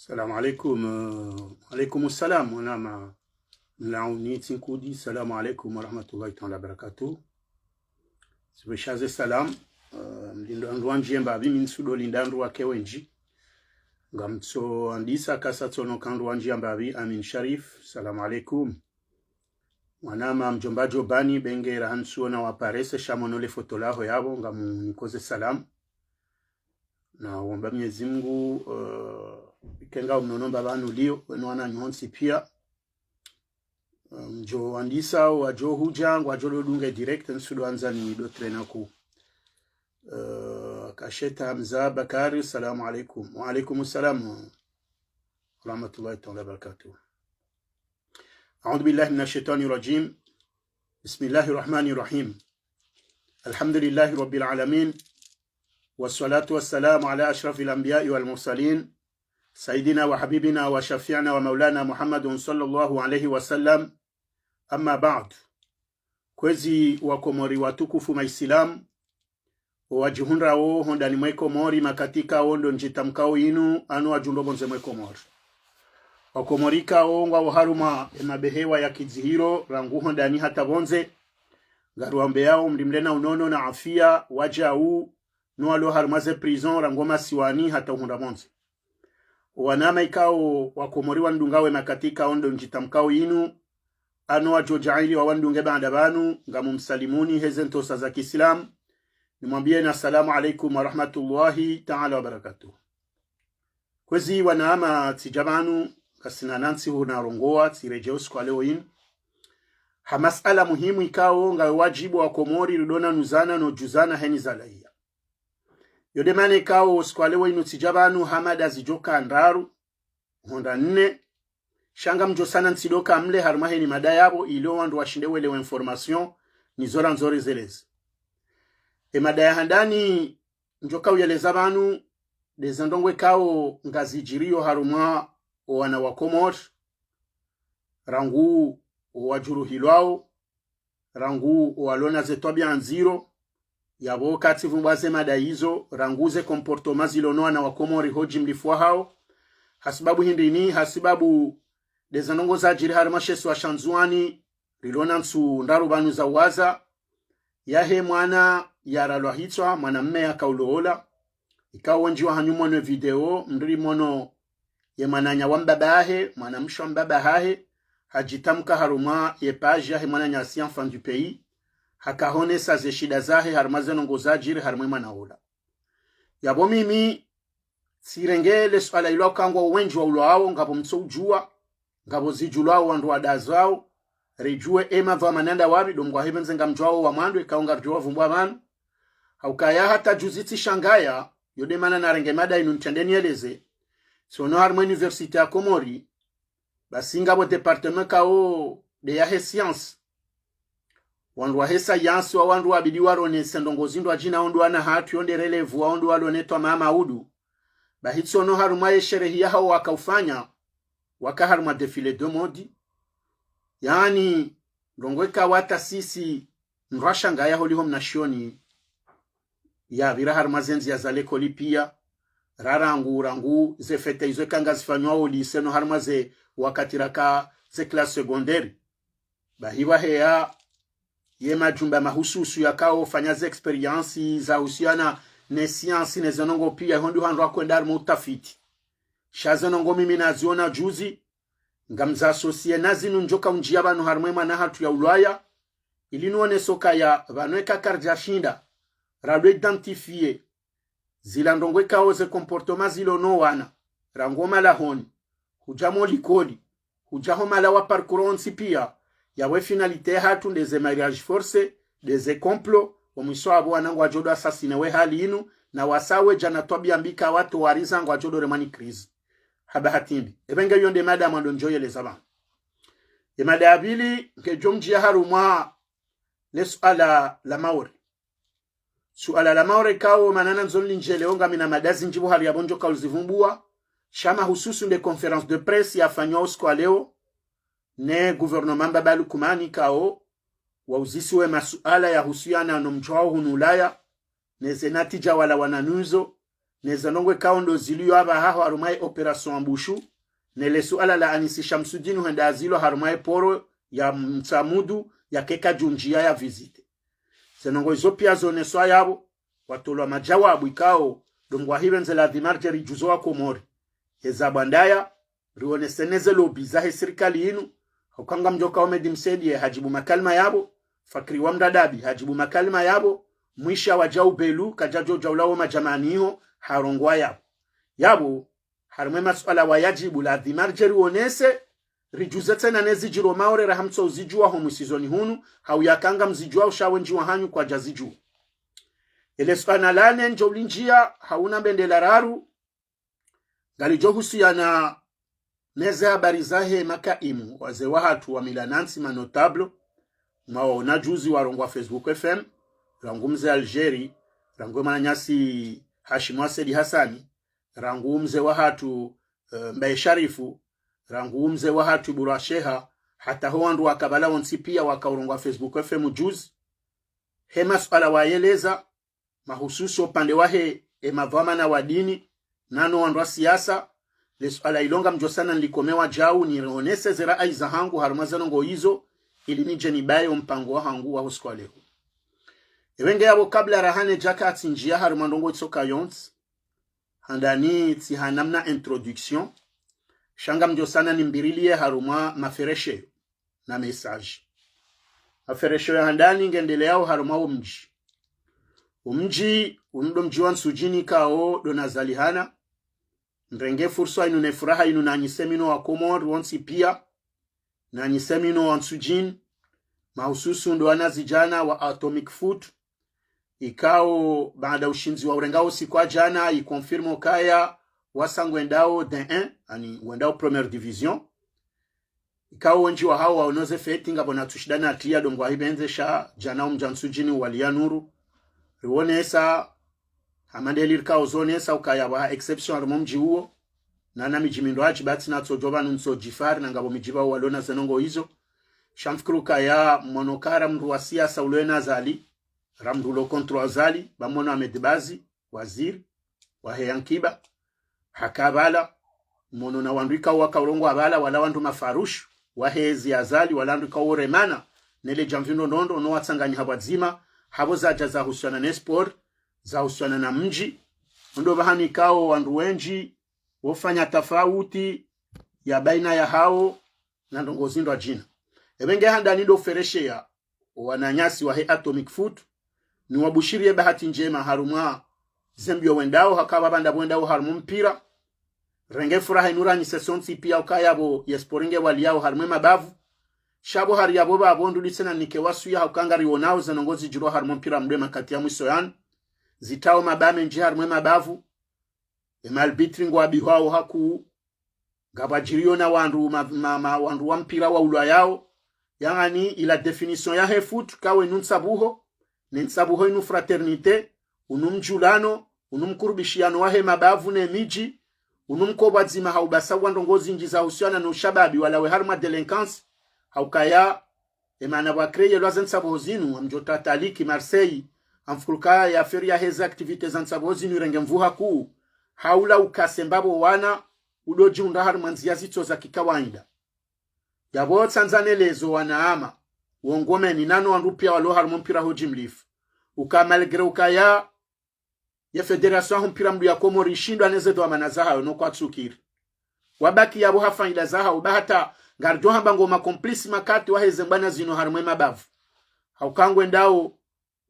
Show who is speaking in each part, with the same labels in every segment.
Speaker 1: Salam alaikum. Alaikum salam. Wanama mlauni tinkudi. Salam alaikum wa rahmatullahi ta'ala barakatuh. Sibeshaze salam. Mlindu njemba abi minsudo lindandu wake wenji. Ngamtso andisa kasa tsono kandu njemba abi Amin Sharif. Salam alaikum. Wanama mjombajo bani benge rahansuo na waparese shamonole fotolaho yabo ngamu nikoze salam. Na wamba Mwenyezi Mungu kenga mnonomba banu lio wenwana nyonsi pia mjo andisa wajo hujang wajo dunge direct nsudo anza ni do trena ku kasheta Hamza Bakari. Salamu alaikum. Wa alaikum assalam rahmatullahi ta'ala barakatuh. A'udhu billahi minash shaitani rajim. Bismillahir rahmanir rahim. Alhamdulillahi rabbil alamin. والصلاة والسلام على أشرف الأنبياء والمرسلين سيدنا وحبيبنا وشفيعنا ومولانا محمد صلى الله عليه وسلم. أما بعد, kwezi wakomori watukufu maisilamu wajihunra o hondani mweko mori makatika ondo njitamkao inu anu wajundobonze mweko mori wakomorika o ngwa haruma emabehewa ya kizihiro rangu hondani hata bonze garuambe yao mlimlena unono na afia waja u nualo harumaze prison rangoma siwani hata uhunda monzi wanama ikao wakomori wandungawe makatika ondo njitamkao inu anu wajojaili wa wandunge baada banu ngamu msalimuni hezentosa za Kiislamu nimwambie na salamu alaikum wa rahmatullahi ta'ala wa barakatuh. Kwezi wanaama tijabanu kasina nansi hunarongoa tirejeusi kwa leo inu hamasala muhimu ikao nga wajibu wa komori rudona nuzana no juzana heni zalaia yodemane ikao skwalewa inu tijabanu hamada zijoka andaru honda nne shanga mjosana nsidoka mle harumahe ni madayabo ilo wandu washindewe lewe information ni zora nzore zelezi madaya handani njoka uyeleza banu dezandongwe kao ngazijirio haruma wana wakomor rangu wajuru hilwao rangu walona zetobia anziro yabo kati vumbaze madaizo ranguze komportoma zilonoa na wakomori hoji mlifua hao hasibabu hindini hasibabu dezanongo za jiri harimashesu wa shanzuani rilona nsu ndaru banu za waza yahe mwana yaralwa hitwa mwana mme ya kauloola ikawo njiwa hanyumone video mdiri mono ye mananya wambabahe mwana msho mbabahe hajitamka haruma ye page yahe mwana nyasi enfant du pays hakahone sa ze shida zahe harumaze nongo za jiri harumwe manaola yabo mimi sirengele swala ilo kangwa wenji wa ulo hao ngabo mso ujua ngabo zijulao wandu wadazao rejue ema va manenda wabi domgwa hebenze ngamjwao wa mandu ikaonga rjua vumbwa manu haukaya hata juziti shangaya yode mana na rengemada inu ntendeni eleze sono harmo universite ya Komori basi ngabo departement kao de yahe science wandu wa hesa yansi wa wandu wa bidiwa rone sendongozindo wa jina ondu wana hatu yonde relevu wa ondu walonetwa mama udu bahitso no harumaye sherehi ya hao wakaufanya waka haruma defile de modi yani rongweka wata sisi nrasha ngaya holiho mnashioni ya vira haruma zenzi ya zale kolipia rangu ze fete izo kanga zifanywa au liseno haruma ze wakati raka ze classe secondaire bahiwa hea ye majumba mahususu ya kao fanya ze experience za usiana ne science ne zonongo pia hondu handu wakwenda haruma utafiti shazonongo mimi naziona juzi ngamza asosie nazinu njoka unjia banu harumema na hatu ya ulwaya ilinuone soka ya vanweka karja shinda rado identifie zila ndongweka oze komportoma zilo no wana rangoma la honi hujamo likoli hujahoma la wa parcouronsi pia yawe finalite hatu ndeze mariage forcé deze complot wa mwisho abo wanangu ajodo asasine we hali inu na wasawe jana tobi ambika watu warizangu ajodo remani krizi haba hatimbi ebenge yonde mada mando njoye le zaman mada abili ke jomji haruma le suala la maori suala la maori kao manana nzoli njele onga mina madazi njibu hali ya bonjo kauzivumbua shama hususu nde conference de presse ya fanywa usko leo ne gouvernement babalu kumani kao wauzisiwe masuala ya husiana no mjwao hunulaya ne zenatija wala wananuzo neza nongwe kaundo ziliyo aba haho harumai operation ambushu nele suala la Anisi Shamsuddin huenda azilo harumai poro ya mtamudu ya keka junjia ya visite zenongo izo pia zone swa yabo watolwa majawabu ikao dongwa hibenze la dimarje rijuzo wa Komori yeza bandaya rione seneze lobiza he serikali inu hukanga mjoka omedi msedie hajibu makalma yabo fakri wa mdadabi hajibu makalma yabo mwisha wajau belu kajajo jaulawo majamaniho harongwa yabo harume masuala wayajibu la dimarje rionese rijuze tena nezijiro maore rahamtso uzijua homu sizoni hunu hauyakanga mzijua ushawenji wa hanyu kwa jazijua ele swala lane njolinjia hauna bendela raru galijohusu yana neze habari zahe makaimu waze wahatu wa milanansi manotablo maona juzi warongwa Facebook FM rangumze Algeri rangoma nyasi Hashimwa Sedi Hassani rangumze wahatu Mbaye Sharifu rangumze wahatu Burasheha hata hoandu wakabala onsi pia wakaurongwa Facebook FM juzi hema swala waeleza mahususi upande wahe emavamana wa dini nano wandu wa siasa leswala ilonga mjosana nilikomewa jau nirionese zera aiza hangu harumazano ngo hizo ili nije nibaye mpango wa hangu wa uskwalehu ewenge yabo kabla rahane jaka atinjia harumandongo itsoka yons handani tihanamna introduction shanga mjosana nimbirilie haruma mafereshe na message mafereshe ya handani ngendeleao haruma umji undo mjiwan sujini kao donazalihana ndrenge furso inu nefuraha inu na nyisemino wa Komor wonsi pia na nyisemino wa sujin mahususu ndo wanazijana wa Atomic Foot ikao baada ushinzi wa urengao sikwa jana ikonfirmo kaya wasangwendao D1 ani wendao première division ikao wenji wa hao waonoze feti ngabona tushidana atia dongwa hibenze sha jana umjansujini walianuru riwonesa hamandelir ka ozonesa ukaya wa exception armomji huo nana mijimindo haji bati na tsojoba nunso jifari na ngabo mijiba walona zenongo hizo shamfikuru kaya monokara mruwa siasa ulwena zali ramdulo kontro azali bamono amedibazi waziri wa heyankiba hakabala mono na wandika wakaurongo abala wala wandu mafarush wa hezi azali wala wandu kaworemana nele jamvino nondo no watsanganya habazima habo zaja za husiana na sport za husiana na mji ndo bahani kao wandu wenji wofanya tofauti ya baina ya hao na ndongozi ndo jina ebenge handa nido fereshea wananyasi wa Atomic Foot ni wabushirie bahati njema haruma zembio wendao hakaba banda wendao harumu mpira renge furaha inura ni sesonsi pia ukayabo yesporinge waliao harumu mabavu shabo hari yabo babondu lisena nikewasu ya ukanga rionao zenongozi jiro harumu mpira mdema kati ya mwiso yan zitao mabame nji harumu mabavu emalbitringo wabihwao haku gabajirio na wandu wandu wa mpira wa ulwa yao yani ila definition ya hefut kawe nunsabuho nensabuho inu fraternite unumjulano unumkurubishiano wahe mabavu ne miji unumkobazima haubasa wandongozi nji za usiana na ushababi walawe harma delinquence haukaya emana wakreye lwazen sabuho zinu amjota taliki Marseille amfulka ya feria heza activities an sabuho zinu renge mvuha kuu haula ukasembabo wana udoji undahar manzia zito za kikawaida yabo Tanzanelezo wanaama uongomeni nano wanrupia walo harmo mpira hoji mlifu ukamalgre ukaya ya federation mpira mdu ya Komori shindwa nezedo amanazaha no kwa tsukiri wabaki yabo hafaida zaha ubahata ngarjoha bango makomplisi makati waheze mbana zino harmo mabavu haukangwe ndao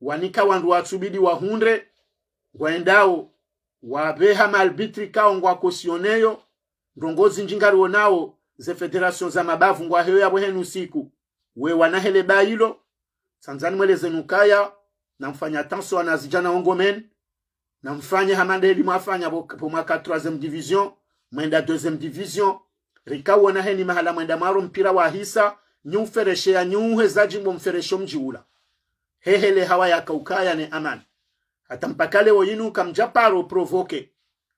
Speaker 1: wanika wandu watsubidi wahundre waendao wabeha malbitri kao ngwa kosioneyo ndongozi njingari wonao ze federation za mabavu ngwa heyo yabo henu siku we wanahele bailo Tanzania mweleze nukaya na mfanya tanso wanazijana ongomen na mfanya hamandeli mwafanya po mwaka 3e division mwenda 2e division rika wanaheni mahala mwenda maro mpira wa hisa nyufereshe ya nyuhe zajimbo mferesho mjiula hehele hawa ya kaukaya ne amani hata mpakale woyinu kamjaparo provoke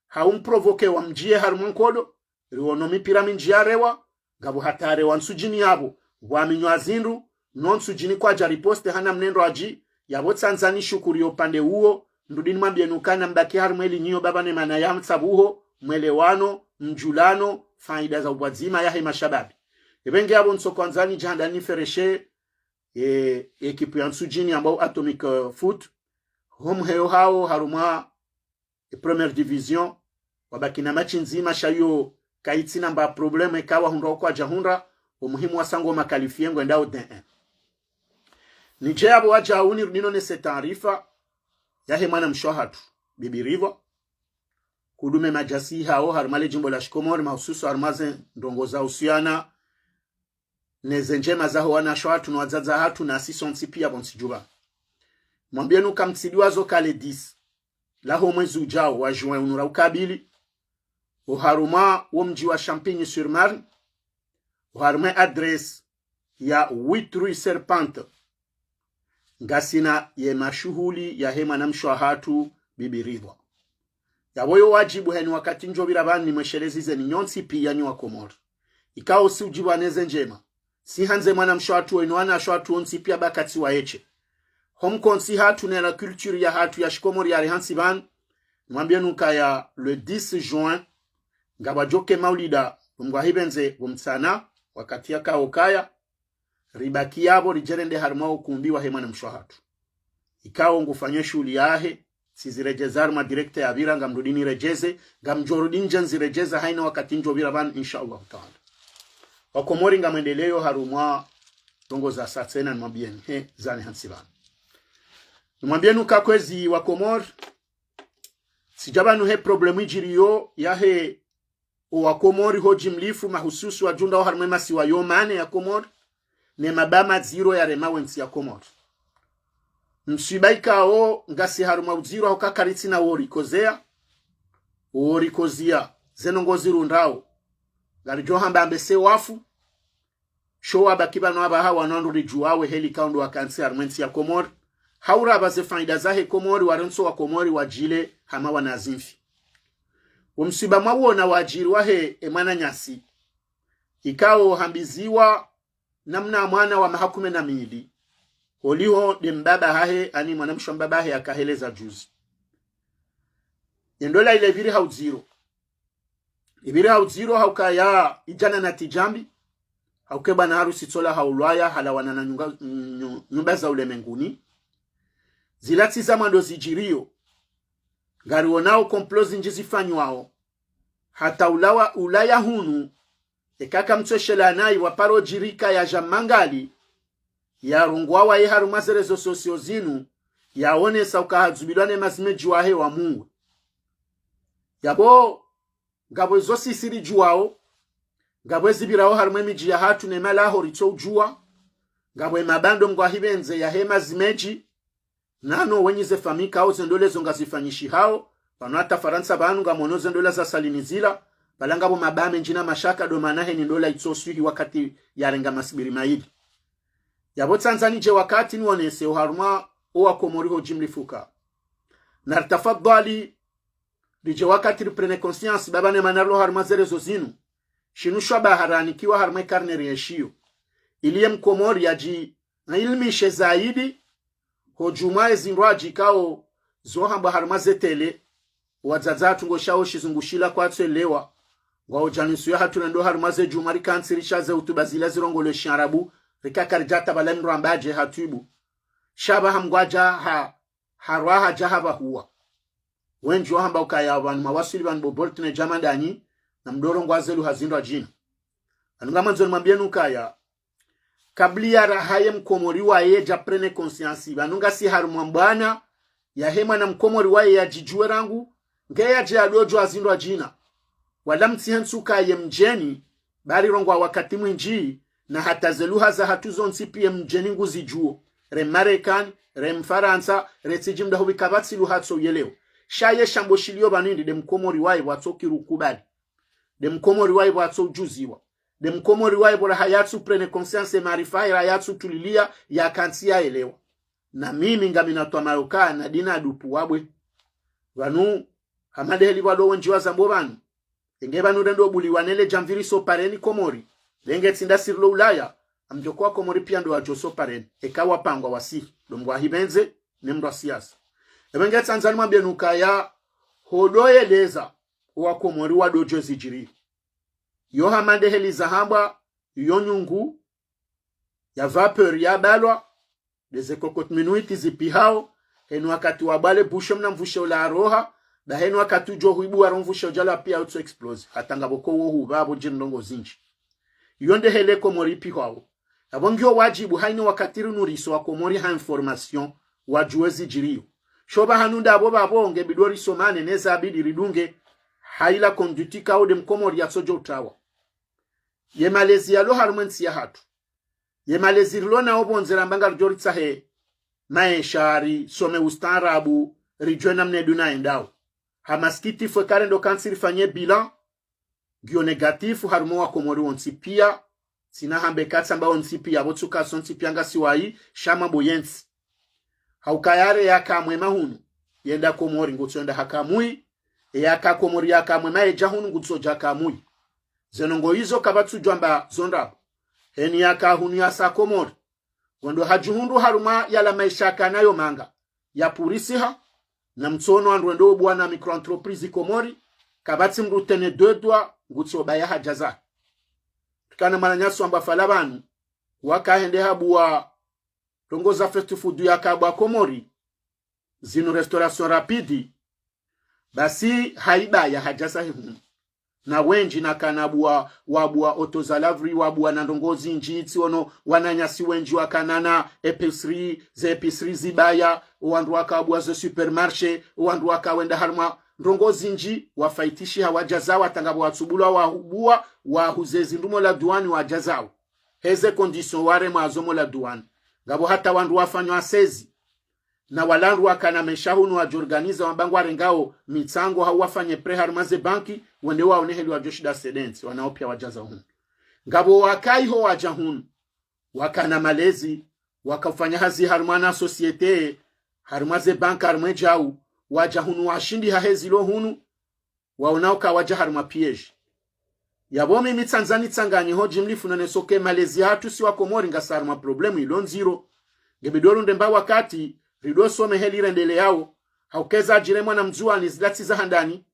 Speaker 1: haumprovoke wa mjie harumunkodo rionomi piraminji yarewa gabu hatare wansujini yabo waminywa zindu non sujini kwa jariposte hana mnendo aji yabo Tanzania shukuri upande huo ndudini mambyenukana mbaki harumeli nyiyo baba ne mana ya mtsabuho mwelewano mjulano faida za ubwazima yahe mashababi ebenge abo nsokwanzani jandani fereshe ekipu ya nsujini ambao Atomic Foot home heo hao haruma première division wabaki na machi nzima shayo kaitsi namba probleme kawa hundra kwa jahundra umuhimu wa sango makalifiengo endao D1 nije abo wajauni nino nese taarifa yahe mwana mshohatu Bibi Rivo kudume majasi hao harumale jimbo la Shikomori mahususu harumaze ndongoza usiana neze njema zaho wana shohatu na wazaza hatu na asisonsi pia bonsijuba mwambienu kamtsidiwazo kale 10 laho mwezi ujao wa juin unura ukabili uharuma wo mji wa Champigny-sur-Marne uharume adresse ya 8 rue Serpente ngasina ye mashuhuli ya hema na mshwahatu Bibi Rivo yaboyo wajibu heni wakati njobira bani mweshelezize ni nyonsi pia nywa Komori ikao si ujibaneze njema si hanze mwana mshwahatu wenuana shwahatu onsi pia bakati wa eche home konsi hatu na la culture ya hatu ya Shikomori ya rehansi ban mwambienu kaya le 10 juin ngabajoke maulida umgwahibenze umtsana wakati ya kaokaya ribaki yabo rijerende haruma ukumbi wa hema na mshwahatu ikao ngufanye shuli yahe sizirejezar ma directe ya viranga mrudini rejeze gamjorudin janzi rejeza haina wakati njobira ban inshallah taala wakomori ngamwendeleo haruma tongo za satsena mwambien he zani hansiban mwambienu kakwezi wakomori sijabanu he problemu ijiriyo yahe wa Komori hoji mlifu mahususu wa junda wa harumema siwa yomane ya Komori ne mabama zero ya rema wensi ya Komori msibaika o ngasi haruma uziro hau kakaritsi na worikozia zenongozi rundao garijo hamba ambese wafu showa bakiba no abaha wanandu rijuawe heli kaundu wa kansi harumensi ya Komori haura baze faida zahe Komori warenso wa Komori wajile hama wanazimfi umsiba mwawo na wajiri wahe emana nyasi ikao hambiziwa namna mwana wa mahakume na mili oliho de mbaba hahe ani mwana mshambaba hahe akaheleza juzi yendola ile viri hauziro ibiri hauziro haukaya ijana na tijambi haukeba na harusi tola haulwaya halawana na nyumba za ulemenguni zilati za mando zijirio gari wonao komplozi njizifanywa hata ulaya hunu ekaka mtsoshela nai waparo jirika ya jamangali ya rungwawa ye harumazerezo sosio zinu yaone saukahazubilwane mazimeji wahe wa Mungu yabo ngabo zosi siri juwao ngabo zibirao harumwe miji ya hatu ne malaho rito ujua ngabo mabando mgwa hibenze ya hema zimeji nano wenyize famika au zendole zongazifanyishi hao panata Faransa banu ngamono zendola za salinizila balangabo mabame njina mashaka do manahe ni dola itsosuhi wakati yarenga masibiri maidi yabo Tanzania je wakati ni wonese uharuma owa Komori ho jimlifuka na tafadhali dije wakati prene conscience babane manarlo haruma zerezo zinu shinusha baharani kiwa haruma karne rieshio iliye Mkomori yaji na ilmishe zaidi hojumae zinraji kao zohamba haruma zetele wadzadzatu ngo shawo shizungushila kwatselewa ngao janisu ya hatu ndo harumaze jumari kansirisha za utubazila zirongolo sharabu rikakarjata balemro ambaje hatubu shaba hamgwaja harwaha jahaba huwa wenjo hamba ukaya abantu mawasili ban boboltne jamandani na mdoro ngwazelu hazindwa jina anungama nzo mwambie nukaya kablia rahaye Mkomori wae japrene conscience banunga si harumwambana ya hema na Mkomori wae ya jijue rangu ngeya je adojo azindwa jina wala mtihensuka ye mjeni bari rongwa wakati mwinji na hata zeluha za hatuzo nsipie mjeni nguzi juo re Marekani re Mfaransa re tijimda hubi kabatsi luhatso yeleo shaye shamboshilio banindi de Mkomori wae watoki rukubali de Mkomori wae wato juziwa de Mkomori wae bora hayatsu prene conscience marifa hayatsu tulilia ya kansia elewa na mimi ngamina twa mayoka na dina dupu wabwe wanu hamade heli wado wenjiwa zambobanu ngeba nurendo buliwanele jamviri so pareni Komori lenge tsinda sirlo ulaya amjokwa Komori pia ndo ajoso pareni ekawa pangwa wasi domgwa hibenze nemro siasa ebenge Tanzania mbenuka ya hodoeleza wa Komori wa dojo zijiri yo hamande heli zahamba yo nyungu ya vapeur ya balwa deze kokot minuiti zipihao henu wakati wabale bushe mna mvushe ula aroha da henu wakati ujo huibu warumvushe ujala pia auto explose hatanga boko wohu babo jindongo zinji yonde hele Komori pihao abongyo wajibu haini wakatiru nuriso wa Komori ha information wajuezi jiriyo shoba hanunda abo babonge bidori somane neza abidi ridunge haila kondutika ode Mkomori ya sojo utawa ye Malaysia lo harmensi ya hatu ye Malaysia lo na obonzera mbanga rjoritsa he maeshari some ustarabu rijwena mneduna endao hamaskiti fwe karendo kansiri fanye bilan gyo negatifu harumo wa Komori wonsipia sina hambe katsa mba wonsipia botsuka sonsipia nga siwai shama boyensi haukayare yakamwe mahunu yenda Komori ngutsonda hakamui yaka Komori yakamwe maeja hunu ngutsoja hakamui zenongo hizo kabatsu jwamba zonda heni yaka hunu ya sa Komori wando hajuhundu haruma yala maisha kanayo manga ya purisiha na mtsono andwendo bwana microentreprise Komori kabatsi mrutene dodwa ngutsoba ya hajaza tukana maranyaso amba falabanu wakahende habuwa tongoza fast food ya kabwa Komori zino restauration rapidi basi haiba ya hajaza hunu na wenji na kanabua wabua otozalavri wabua na ndongozi njiti ono wananyasi wenji wakanana episri zibaya wandu wakabua ze supermarché wandu wakawenda harma ndongozi nji wafaitishi hawajaza watangabu watsubula wahubua wahuzezi ndumo la duani wajazao heze condition ware mazomo la duani ngabo hata wandu wafanywa sezi na walandu wakana meshahunu wajorganiza wabangu warengao mitsango hawafanye preharmaze banki wende wao neheli wajoshida sedenti wanaopia wajaza hunu ngabo wakai ho wajahunu wakana malezi wakafanya hazi harmana societe harmaze banki harmwe jau wajahunu washindi hahezi lo hunu waonauka waja harma piege yabome mitsanzani tsangani ho jimlifu na nesoke malezi hatu si wa Komori ngasarma problemu ilon zero ngebidoru ndemba wakati rido some heli rendele yao haukeza jiremwa na mzuani zilatsi za handani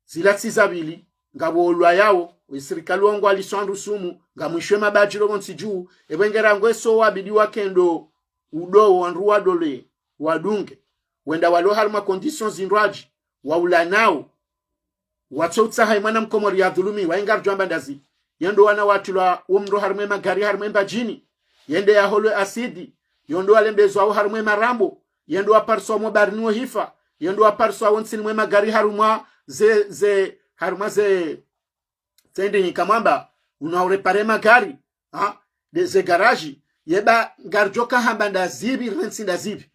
Speaker 1: zilatsi za bili ngabo olwa yao serikali wangu aliswandu sumu ngamwishwe mabajiro bonsi juu ebengera ngweso wabidi wakendo udo wanruwa dole wadunge wenda walo harma conditions inraji waula nao watsotsa haimana Mkomori ya dhulumi waingar jwamba ndazi yendo wana watula umro harme magari harme mbajini yende ya holo asidi yondo alembezo au harumwe marambo yendo aparso mo barnuo hifa yendo aparso awonsini mwe magari harumwa ze harumwa ze tende kamamba unaurepare magari ze garaji yeba garjoka hambanda zibi rensi ndazibi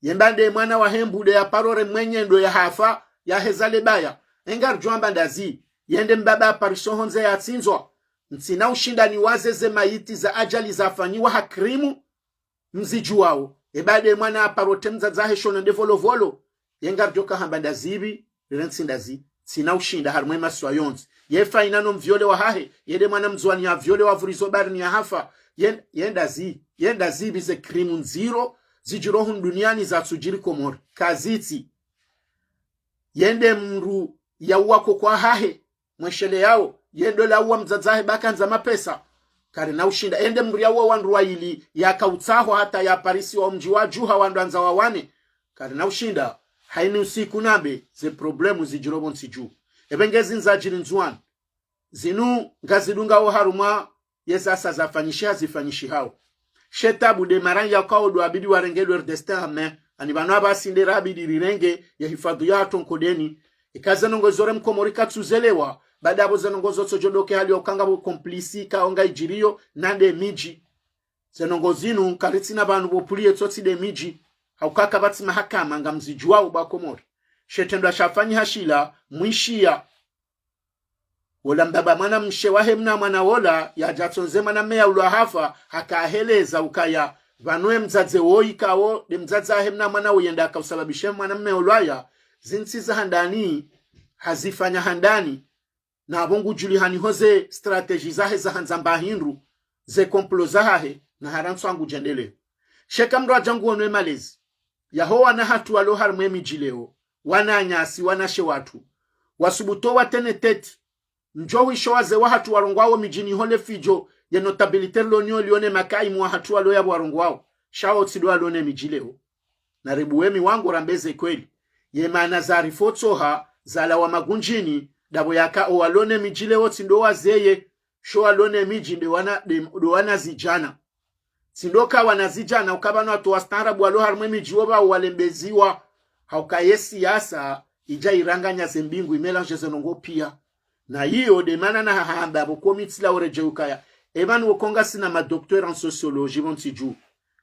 Speaker 1: yembande mwana wa hembude ya parore mwenye ndo ya hafa ya hezale baya engar jwamba ndazi yende mbaba aparso honze ya tsinzwa ntsina ushindani wazeze maiti za ajali zafanyiwa hakrimu mzijuwao ebade mwana aparote mzazahe shona ndevolovolo yengar joka hambanda zibi rensi ndazi sina ushinda harumwe maswa yonzi yefa inano mvyole wa hahe yede mwana mzwani ya vyole wa vurizo barni ya hafa yenda zibi ze krimu nziro zijirohun duniani za tsujiri Komori kaziti yende mru ya uwako kwa hahe mweshele yao yendo la uwa mzazahe baka nza mapesa kare na ushinda ende mria wa wandu waili yakautsaho hata ya Parisi wa mji wa juha wandu anza wawane kare na ushinda haini usiku nambe ze problemu zijirobo nsiju ebengezi nzajiri nzuan zinu ngazidunga o haruma yesasa zifanyishi hao shetabu de maran ya kaodo abidi warengedwe destin ame anibano abasinde rabidi rirenge ya hifadhu ya tonkodeni ikazanongo zore Mkomori katsuzelewa baada abo zanongozo sojodoke hali okanga bo komplisi ka onga ijiriyo nande miji zanongozinu karitsina bantu bopulie tsotsi de miji haukaka batsi mahakama ngamzijuwa ba Komori shetendo shafanyi hashila mwishia wala mbaba mwana mshewahe mna mwana wola ya jatsonze mwana meya ulwa hafa hakaheleza ukaya vanwe mzadze woikawo de mzadza hemna mwana uyenda akausababishe mwana meya ulwaya zinsiza handani hazifanya handani na abongu julihani hoze strategy zahe za hanzamba hindu ze komplo zahe na haransu angu jendele sheka mro ajangu onwe malezi yaho wana hatu walo harumwe mijileo wana nyasi wana shewatu wasubuto watene teti njohu ishowaze wa hatu warongwao mijini hole fijo ya notabilite lonyo lione makai mwa hatu walo ya warongwao shao tsido alone mijileo na ribuwemi wangu rambeze kweli ye maana za rifotsoha zala wa magunjini dabo yaka o alone mijileo tsindo wazeye sho alone miji de wana zijana sindoka wanazijana ukabano watu wastarabu walo harumwe mijiwoba walembeziwa haukaye siasa ija iranganya zembingu imelange zenongo pia na hiyo de mana na hahamba aboko mitila oreje ukaya eban wokonga sina ma docteur en sociologie bontiju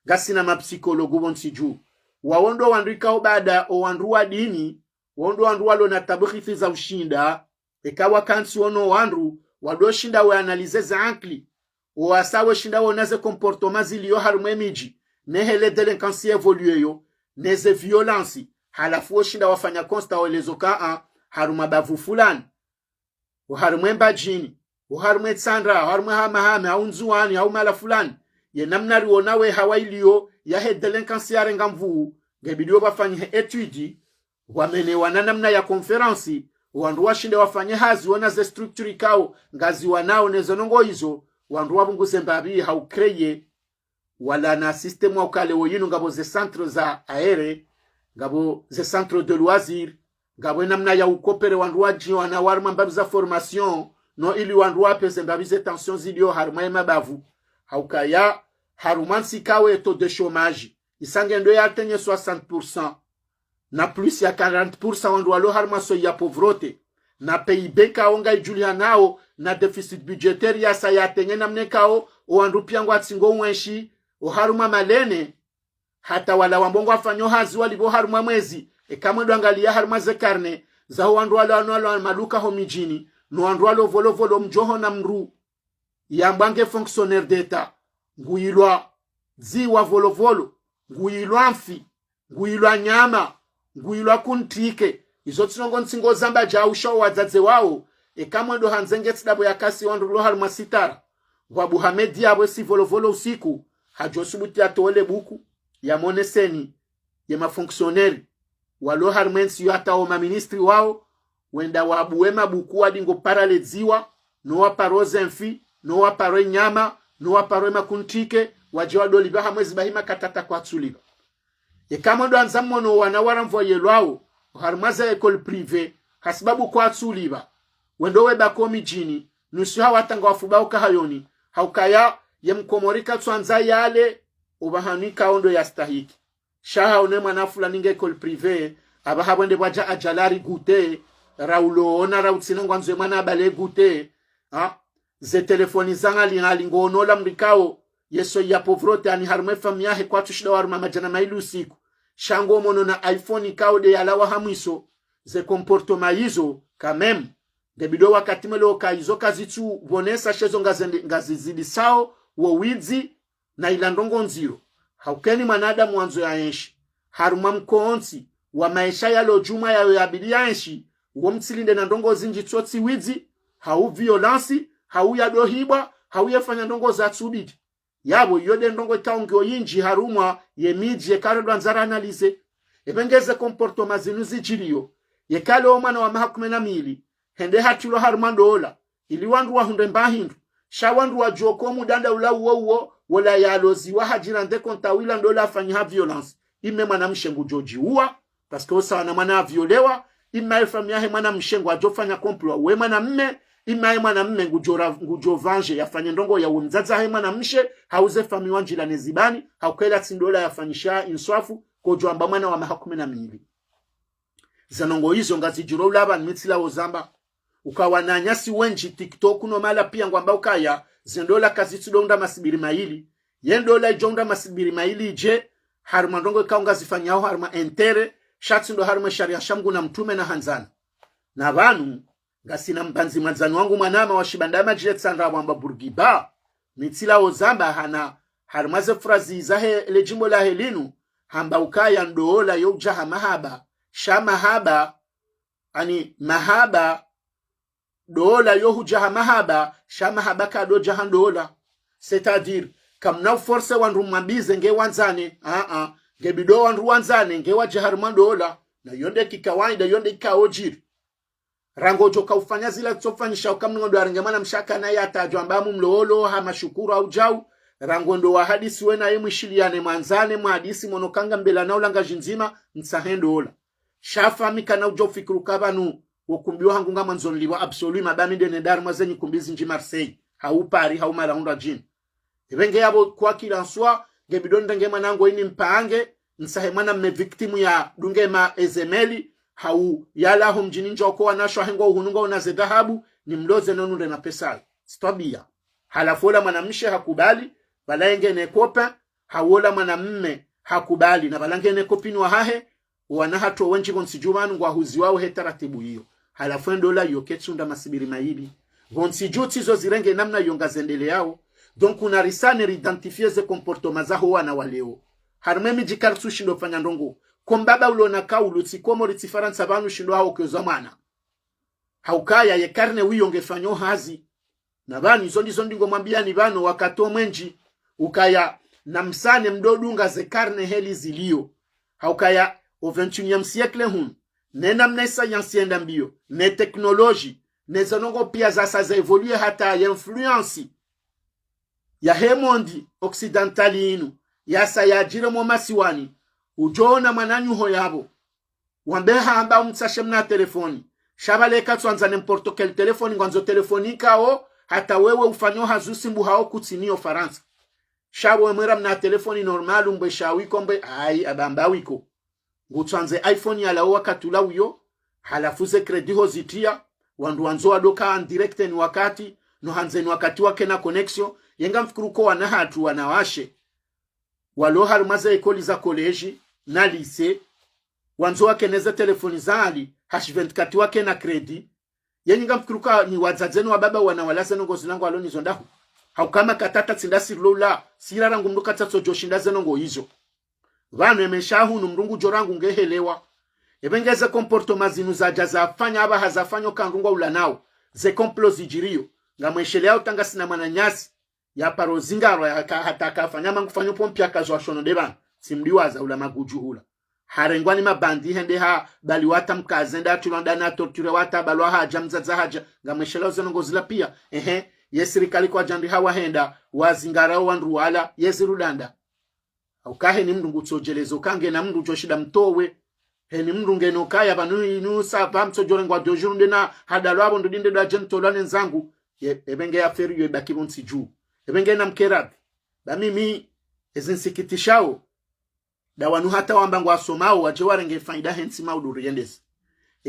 Speaker 1: gasina ma psychologue bontiju waondo wandrika obada o wandruwa dini waondo wandruwa lo na tabukhithi za ushinda ekawa kansi wono wandru wadoshinda we analize za ankli wasawe shinda wonaze comportement ziliyo harumwe miji nehele delinquency evolue yo neze violence halafu shinda wafanya konsta welezoka haruma bavu fulani harumwe mbajini harumwe tsandra harumwe hamahame au nzuani au mala fulani ye namna rionawe hawailio ya he delinquency arenga mvu ngebidio bafanye etude wamene wana namna ya conference wandu washinde wafanye hazi wana ze structure kao ngazi wanao nezonongo hizo wandu wabunguze mbabi haukreye wala na system wa ukale woyinu ngabo ze centre za aere ngabo ze centre de loisir ngabo namna ya ukopere wandu waji wana warma mbabi za formation no ili wandu wapeze mbabi ze tension zilio haruma mabavu haukaya harumansi kawe to de chômage isange ndo ya tenye 60% na plus ya 40% wandu walo haruma so ya pauvreté na PIB kaonga ijulia nao na deficit budgetaire ya sayatenye namne kao wandu piangwa tsingo mwenshi o haruma malene hata wala wambongo afanyo hazi walibo haruma mwezi kama ndo angalia haruma ze karne za wandu walo maluka ho mijini no wandu walo volo mjoho na mru yambange fonctionnaire d'etat nguyilwa ziwa volo nguyilwa mfi nguyilwa nyama nguyilwa kuntike izo tsinongo nsingo zamba ja usho wadzadze wao kama ndo hanzenge tsidabo yakasi wandu lo haruma sitara wa Buhamedi yabwe si volo usiku hajosubuti atole buku ya moneseni ya mafonctionnaire walo harmensi yo hata o ministri wao wenda wabuema buku wadingo paraleziwa no waparoze mfi no waparo nyama no waparo makuntike wajiwa doliba hamwezi bahima katata kwa tsuliba kama ndo anzamono wanawara mvoye lwao harmaza école privée hasibabu kwa tsuliba wendo weba komi jini nusu hawatanga wafubao kahayoni haukaya yemkomorika twanza yale ubahanika ondo ya stahiki shaha one mwana fulani nge école privée abahabwende bwaja ajalari gute raulo ona rautsina ngwanzo mwana bale gute ze telefoni zanga lingalingo onola mrikao yeso ya pauvreté ani harme famia he kwa tushida waruma majana mailu siku shango mono na iPhone kaude yalawa hamwiso ze comportement hizo quand même debido wakati melo kaizo kazitu bonesa shezo ngazizidi sao wo wizi na ilandongo nziro haukeni manadamu wanzo ya enshi haruma mkoonsi wa maisha yalo juma ya yabidi ya enshi uwo mtsilinde na ndongo zinji tsotsi wizi hau violence hau ya dohibwa hau yefanya ndongo za tsubidi yabo yode ndongo taungyo yinji harumwa yemiji yekaro nzara analize ebengeze comportement zinuzi jiliyo yekale omwana wa mahakume na mili hende hatulo harumandola ili wandu wa hunde mbahindu shawandu wa joko mudanda ula uwo wala yalozi wa hajira nde kontawila ndola afanyiha violence ime mwana mshengu joji uwa paske osa na mwana violewa ima famia he mwana mshengu ajofanya complot we mwana mme ima he mwana mme ngujovanje yafanye ndongo ya umzaza he mwana mshe hauze fami wanjila nezibani haukela tsindola yafanyisha inswafu kojwamba mwana wa mahakumi na mili zanongo hizo ngazijuro ulaba nmitila ozamba ukawananyasi wenji TikTok no mala pia ngwamba ukaya zendola kazitudonda masibiri maili yendola ijonda masibiri maili je haruma ndongo kaunga zifanyao haruma entere shatindo haruma sharia shamgu na mtume na hanzana na vanu ngasina mbanzi manzani wangu mwanama wa shibandama jile tsandra wamba burgiba mitila ozamba hana haruma ze frazi zahe lejimbo la helinu hamba ukaya ndoola yo jaha mahaba shamahaba ani mahaba dola yo jaha mahaba shamahaba ka do jahan dola c'est-à-dire comme na force wandu mabize nge wanzane gebido wanruanzane ngewa jaharmandola na yonde kikawaida yonde kaojiri rango joka ufanya zila tsofanyisha ukamngondo arengemana mshaka na yata jwambamu mloolo ha mashukuru au jau rango ndo wa hadisi wena yemu shiliane manzane mahadisi monokanga mbela na ulanga jinzima nsahendo ola shafa mikana ujo fikiru kabanu wokumbiwa hangunga manzonli wa absolu mabami de nedar mazenyi kumbizi nji Marseille hau Paris hau marahunda jini evenge yabo kwa kila nswa gebidon dengema nango ini mpange nsahemana mme victimu ya dungema ezemeli hau yala hum jini njoko wanashwa hengo uhununga unaze dhahabu ni mloze nonunde na pesa stobia halafola manamshe hakubali balenge ne kopa hawola mwanamme hakubali na balange ne kopini wa hahe wanahato wenji konsijumanu ngwa huzi wao hetaratibu hiyo halafu ndola yoketsunda masibiri maili vonsijuti zo zirenge namna yongazendele yao donc una risane identifier ze comportements za ho wana waleo harmemi jikartu shindo fanya ndongo kombaba ulona kaulu tsikomo litifaransa banu shindo hao kyoza mwana haukaya ye karne wiyo ngefanyo hazi na bani zo ndingo mwambia ni bano wakato mwenji ukaya na msane mdodunga ze karne heli zilio haukaya au 21e siècle hun nena mnesa yansienda mbio ne teknoloji ne zanongo pia za evolue hata ya influence ya hemondi occidentali inu ya sayajire mo masiwani ujona mananyu hoyabo wambeha amba umtsashe mna telefoni shabale katwanza n'importe quel telefoni ngwanzo telefonika o hata wewe ufanyo hazusimbu hao kutinio Faransa shabo mwera mna telefoni normal umbe shawiko mbe ai abamba wiko ngutsanze iPhone ya lawa katula uyo halafuze kredi hozitia wandu wanzo adoka en direct ni wakati no hanze ni wakati wake na connection yenga mfukuruko wana hatu wanawashe walo harumaza ekoli za college na lycée wanzo wake neza telefoni zali H24 wake na kredi yenga mfukuruka ni wadzadzeno wa baba wanawalaza ngo zinango aloni zondahu haukama katata tsindasi lola sirara ngumduka tatso joshinda zenongo hizo vanu emeshahu numrungu jorangu ngehelewa ebengeze comportement zinu za jaza fanya aba hazafanyo kangungwa ulanao ze complot zijirio ngamweshelea utanga sina mananyasi ya parozingaro ya hataka fanya mangufanyo pompia kazo ashono deba simliwaza ula magujuhula harengwani mabandi hende ha bali wata mkazenda tulanda na torture wata balwa haja mzaza haja ngamweshelea zenongo zila pia yesirikali kwa jandi hawa henda wazingarao wanruwala yesirulanda aukahe ni mndu ngutsojelezo kange na mndu joshida mtowe ni mndu ngeno kaya banu inu sapa mtsojole ngwa dojunde na hadalwabo ndo dinde da jentolane nzangu ebenge ya feri yo bakibo nsiju ebenge na mkerabi ba mimi ezinsikitishao da wanu hata wamba ngwa somao waje warenge faida hensi maudu riendes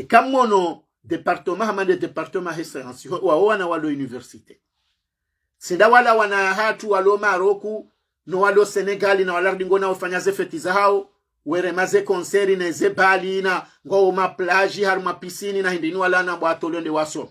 Speaker 1: kamono departement hamande departement reference wa wana walo universite sinda wala wana hatu walo Maroku no walo Senegali na walardi ngona ufanya ze feti za hao were maze konseri na ze bali na ngo ma plage haruma piscine na hindini wala na bwatolonde waso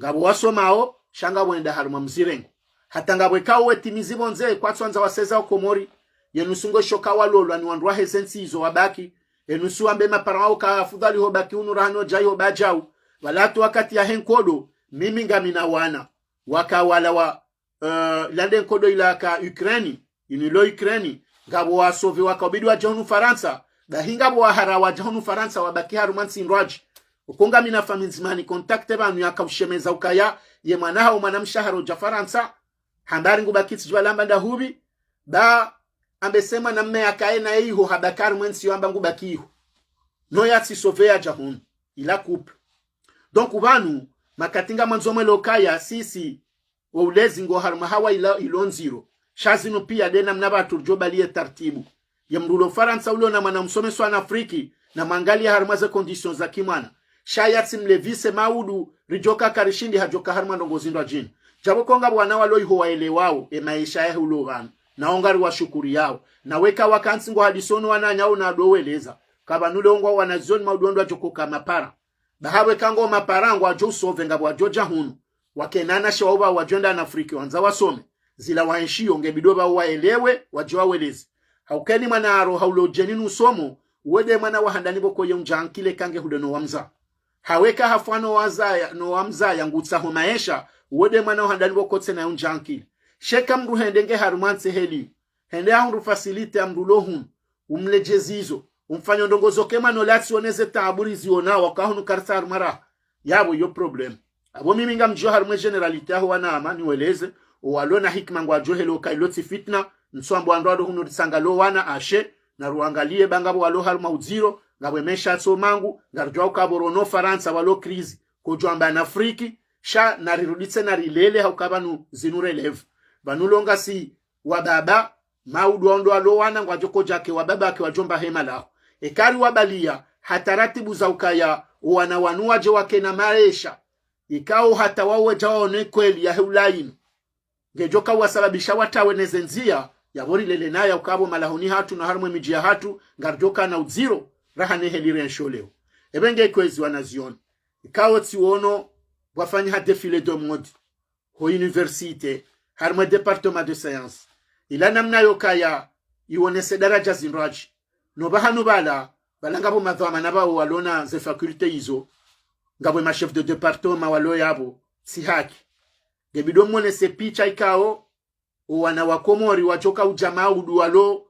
Speaker 1: ngabo waso mao shanga wenda haruma mzirengo hata ngabo kawo wetimizi bonze kwa twanza waseza okomori yenusungo shoka walolwa ni wandwa hesensi izo wabaki yenusu ambe maparao ka afudhali ho baki unurano jayo bajau wala tu wakati ya henkodo mimi ngamina wana wakawala wa lande nkodo ila ka Ukraine inilo Ukraine ngabo wasove wakabidi wa jonu Faransa dahinga bo harawa jonu Faransa wabaki harumansi nroji ukonga mina faminzimani kontakte banu yakaushemeza ukaya ye mwanaha umanamshaharo ja Faransa handari ngubakiti jwa lamba ndahubi ba ambesema na mme akae na hiyo habakari mwensi yamba ngubakiho no yatsi sovea jahun ila couple donc ubanu makatinga manzome lokaya sisi wa ulezi ngo harma hawa ilonziro shazino pia dena mnabatu jobalie tartibu ya mrulo Faransa ulo na manamsome swana Afriki na mangali harmaze conditions za kimwana shayatsi mlevise maudu rijoka karishindi hajoka harma ndongo zindwa jini jabo konga bwana walo iho waelewao maisha ya hulo bana naongari wa shukuri yao na weka wakansi ngo hadisono wananyao na doweleza kabanule ngo wanazioni maudondo ajokoka mapara bahawe kango maparango ajo sove ngabo ajoja hunu wakenana shaoba wajonda na Afrika wanza wasome zila waenshio ngebidoba waelewe wajowelezi haukeni manaro haulo jeninu somo wede mana wahandani boko yonjankile kange hudono wamza haweka hafano wazaya no wamza yangutsa ho maisha wede mana wahandani boko tsena yonjankile sheka mru hendenge harumanse heli hende ahundu facilite amrulohun umlejezizo umfanya ndongozo kema no lati oneze taburi ziona wakahunu kartar mara yabo yo problem abo mimi ngamjo harumwe generalite aho wana amani weleze walona hikma ngwa johelo kailoti fitna nswambo andwado hunu risangalo wana ashe na ruangalie bangabo walo haruma uziro ngabwe mesha somangu ngarjwa ukaborono faransa walo krizi kujwamba na afriki sha nariruditse narilele haukabanu zinure levu banulonga si wababa maudu ondo alowana ngwa joko jake wababa ke wajomba hema lao ekari wabalia hataratibu za ukaya wanawanua je wake na maisha ikao hata wawe jaone kweli ya heulainu ngejoka wasababisha watawe nezenzia yabori lele nayo ukabo malahuni hatu na harumwe mijia hatu ngarjoka na uziro raha nehelire nsholeo ebenge kwezi wanazioni ikao tsiwono wafanya ha défilé de mode ho université harumwe département de science ila namna yokaya iwonese daraja zinraji no bahanu bala balangabo madhama nabo walona ze faculté izo ngabwe ma chef de département walo yabo si haki gebido mwone se picha ikao wana wakomori wajoka ujamaa udu walo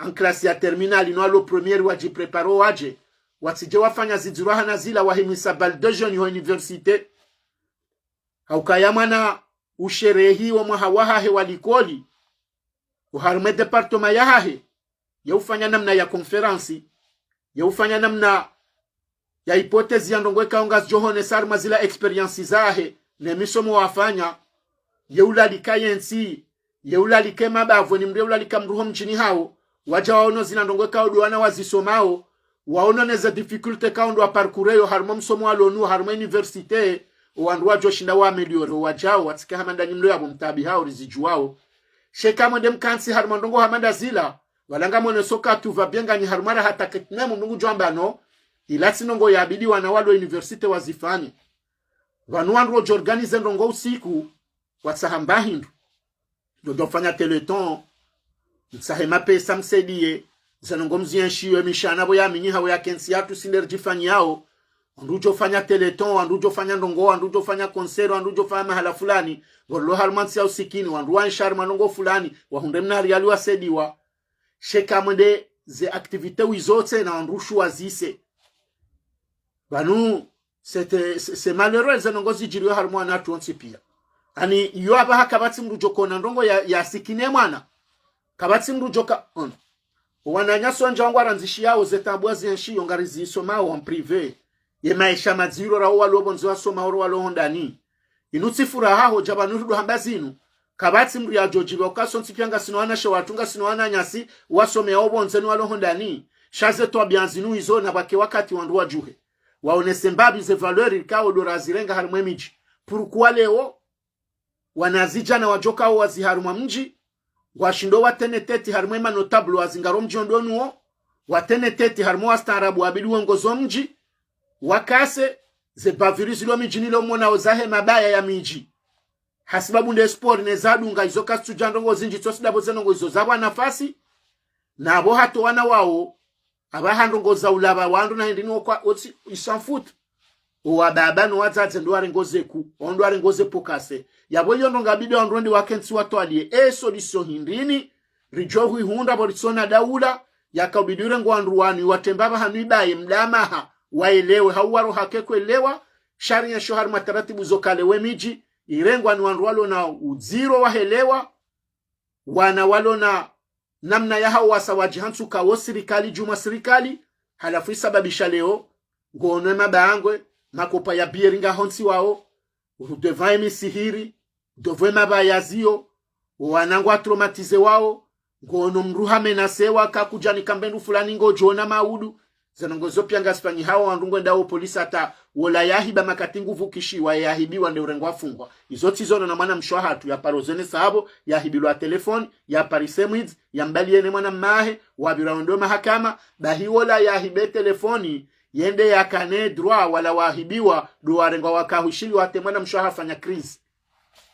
Speaker 1: en classe ya terminale no alo première waji preparo waje watije wafanya ziduraha na zila wahimisa balde jeune ho université haukayamana usherehi wa mwahawaha he walikoli uharume departement ya hahe ya ufanya namna ya konferansi ya ufanya namna ya hipotezi ya ndongwe kaunga johone sarma zila experience zahe ne misomo wafanya yeula likayensi yeula likema bavo ni mreula likamruho mchini hao waja waono zina ndongwe kaudu wana wazisomao waono neza difficulty kaundo wa parcoureyo harmo msomo walonu harmo universite wandu wajo shinda wa ameliore wajao watika hamanda nyimlo yabo mtabi hao rizijuwao sheka mwende mkansi harmo ndongo hamanda zila walanga mwene soka tuva bienga ni harumara hata ketnemu mnungu joambano ilati nongo ya abidi wanawalo universite wazifani wanuandro jorganize ndongo usiku watsahamba hindu dodofanya teleton msahema pesa msedie zanongo mzienshiwe mishana bo ya minyi hawo ya kensi yatu sinerji fanyi yao andujo fanya teleton andujo fanya ndongo andujo fanya konsero andujo fanya mahala fulani gorlo harmansi ya usikini wanduwa nsharma ndongo fulani wahunde mnari yaliwa sediwa sheka mwende ze aktivite wizote na andrushu wazise banu c'est malheureux zanongozi jiriyo harumwa na tuonsi pia ani iyo abaha kabati mrujo na ndongo ya sikine mwana kabati mrujo ka on wananyaso njangwa ranzishi yao zetabwa zinshi yongarizi somao en privé ye maisha maziro rawo walobonzo wasoma oro walohondani inutsi furaha ho jabanu rudo hambazinu kabati mru ya jojibe okasonsi kyanga sinoana she watunga sinoana nyasi wasome obonzeni walohondani shaze to bianzinu izo na bake wakati wanduwa juhe waonese mbabi ze valeur ikao dorazirenga harumwe miji pourquoi leo wanazija na wajoka wazi harumwa mji washindo watene teti harumwe manotable wazingaro mji ondonuo watene teti harumwa wastarabu abidu ngozo mji wakase ze bavirizi lo miji nilo mwana ozahe mabaya ya miji hasibabu nde sport nezadunga izo kastuja ndongo zinji tosidabo zenongo izo zabwa nafasi na abo hato wana wao abahandongo za ulaba wandu na ndino kwa oti isanfut uwa baba no wazaze ndo arengoze ku ondo arengoze pokase yabo yondo ngabide ondrondi wakensi watwalie solution hindini rijohu ihunda borisona daula yakabidure ngwandruwani watembaba hanibaye mdamaha waelewe hauwaro hakekwelewa sharia shohar mataratibu zokale wemiji irengwa ni wanduwalo na uziro wahelewa wana walo na namna ya hao wasawajihansu kawo sirikali juma sirikali halafu isababisha leo ngono mabangwe makopa ya bieringa honsi wao udevai misihiri dovwe mabayazio wanangwa traumatize wao ngono mruha menasewa kakujani kambendu fulani ngojona maudu zanongozo pianga spanyi hao wandungwe ndao polisi hata wola yahiba makatingu vukishiwa yahibiwa nde urengo wafungwa izoti zono na mwana mshwahatu ya parozene sahabo yahibilwa telefoni ya parisemwids ya mbali ene mwana mahe wabiraondo mahakama bahi wola yahibe telefoni yende ya kane droit wala wahibiwa do warengo wakahushili wate mwana mshwaha fanya krizi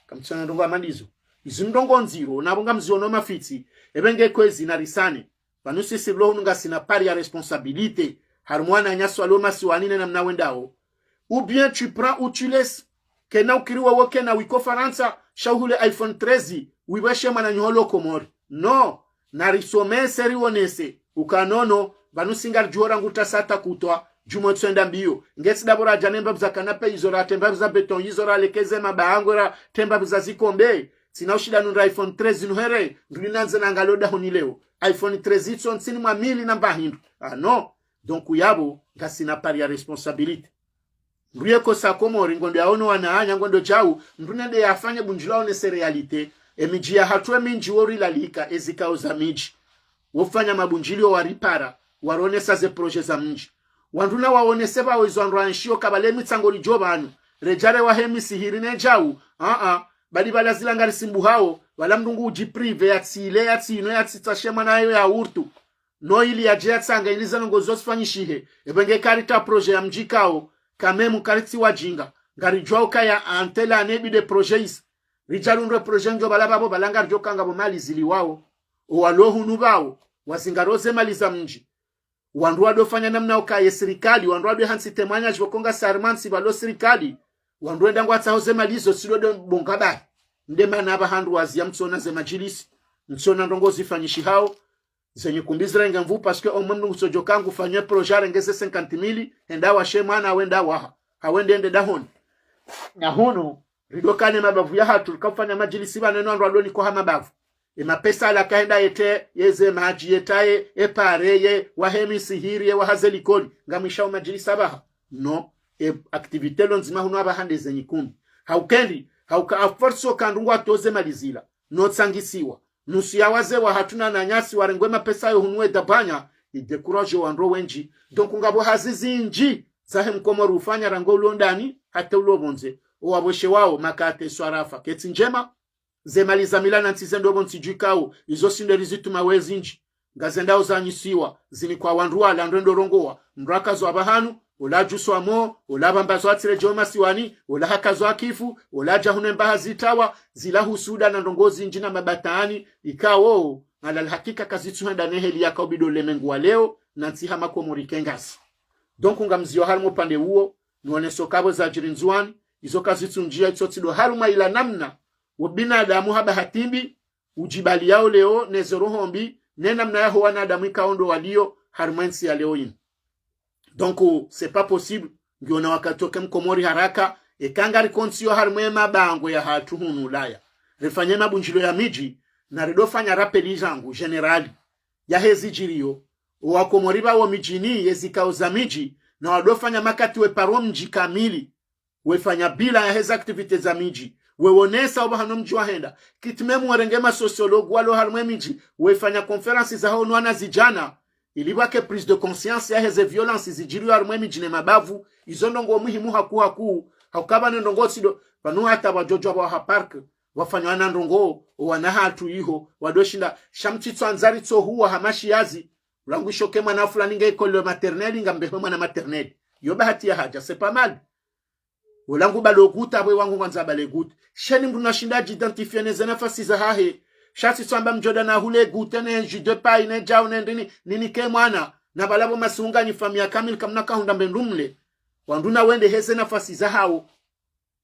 Speaker 1: kamtsana ndongo amandizo izindongo nziro nabonga mziono mafiti ebenge kwezi na risane banusi siblo hununga sina pari ya responsabilité harumwana nyaso aloma siwanine na mnawendao ou bien tu prends ou tu laisses kena ukiriwa woke na wiko faransa shauhule iPhone 13 wiweshe mana nyolo komori no narisome seri wonese ukanono banu singar jora nguta sata kutwa jumo tsenda mbio ngesi dabora janemba bzakana pe izora temba bza beton izora lekeze mabaangora temba bza zikombe sina ushida nunda iPhone 13 nuhere ndulinanze na ngaloda honi leo iPhone 13 itson sini mwa mili na bahindu no donc uyabo ngasina pari ya responsabilité Mbriye ko sa Komori ngondo yaono wanaanya ngondo jau ndunende yafanya bunjula one se realite emiji ya hatwe minji wori lalika ezika za miji wofanya mabunjili wa ripara warone sa ze projet za mji wanduna waone seba wizwanro anshio kabale mitsango lijoba anu rejare wa hemi sihiri ne jau bali bala zilangari simbu hao wala mdungu ujiprive ya tsile ya tsino ya tsitashema na ya urtu no ili ya jea tsanga iliza nongozo sifanyishihe ebenge karita projet ya mjikao kame mukariti wajinga ngari jwauka ya antela anebi de projets rijalundwe projet njo balababo balangar jokanga bo mali zili wao walohu nubao wasingaroze mali za mji wanduwa dofanya namna ukaye serikali wanduwa do hansi temanya jwokonga sarmansi balo serikali wanduwa ndangwa tsahoze malizo silo do bongaba ndema na bahandu wazia mtsona ze majilisi mtsona ndongo zifanyishi hao zenye kumbizira ngamvu parce que omwe msojokangu fanye projet ngeze 50,000 enda wa shemana wenda waha awende dahon na hono ridokane mabavu ya hatu kafanya majilisi baneno ndo adoni ko hamabavu mapesa la kaenda ete yeze maji yetaye epareye wahemi sihiri wa hazelikoli ngamisha majilisi abaha no activité lonzima huno abahande zenye kumbi haukendi hauka forso kandungu atoze malizila no tsangisiwa nusu ya waze wa hatuna na nyasi warengwe mapesa yo hunwe dabanya idekuraje wanro wenji donc ngabo hazizi nji zahe mkomoru ufanya rango londani hata ulobonze waboshe wao makate swarafa keti njema zemaliza milana ntizendo bonzi jukao izo sinderizi tumawezi nji ngazendao zanyisiwa zini kwa wanruwa landrendo rongowa mrakazo abahanu olajuso amo olabambazo atire joma siwani olahakazo akifu olaja hunembaha zitawa zilahu suda na ndongozi njina mabataani ikawo ala hakika kazituhenda neheli ya kaubido lemengu wa leo na ntiha makomori kengasi donc ngamzio harmo pande huo nuone sokabo za jirinzuani izo kazitunjia itsotido haruma ila namna wabinadamu haba hatimbi ujibali yao leo nezorohombi nena mna yaho wanadamu ikaondo walio harumensi ya leo inu. Donc c'est pas possible ngiona wakatoke mkomori haraka ekangari konsio harumwe mabango ya hatu hunu Ulaya refanye mabunjilo ya miji na ridofanya rapeli zangu generali ya hezi jirio wakomori bawo mijini yezikao za miji na wadofanya makati we paro mji kamili wefanya bila ya hezi activite za miji wewonesa oba hano mji wahenda kitmemu warengema sociologu walo harumwe miji wefanya konferansi za hao nuana zijana ilibake prise de conscience ya heze violence zijiri arumwe mijine mabavu izondongo muhimu haku hakaba ndongo sido banu hata wajojo wa park wafanywa na ndongo wana hatu iho wadoshinda shamtitso anzari tso huwa hamashi yazi ulangu shoke mwana fulani nge école maternelle ngambe mwana maternelle yo bahati ya haja c'est pas mal ulangu baloguta bwe wangu kwanza baleguta sheni mbu nashinda identifier neze nafasi za hahe shati tsamba mjoda na hule gutene jude pa ine jao nendini nini ke mwana na balabo masunga ni famia kamil kamna kahunda mbendumle wanduna wende heze nafasi za hao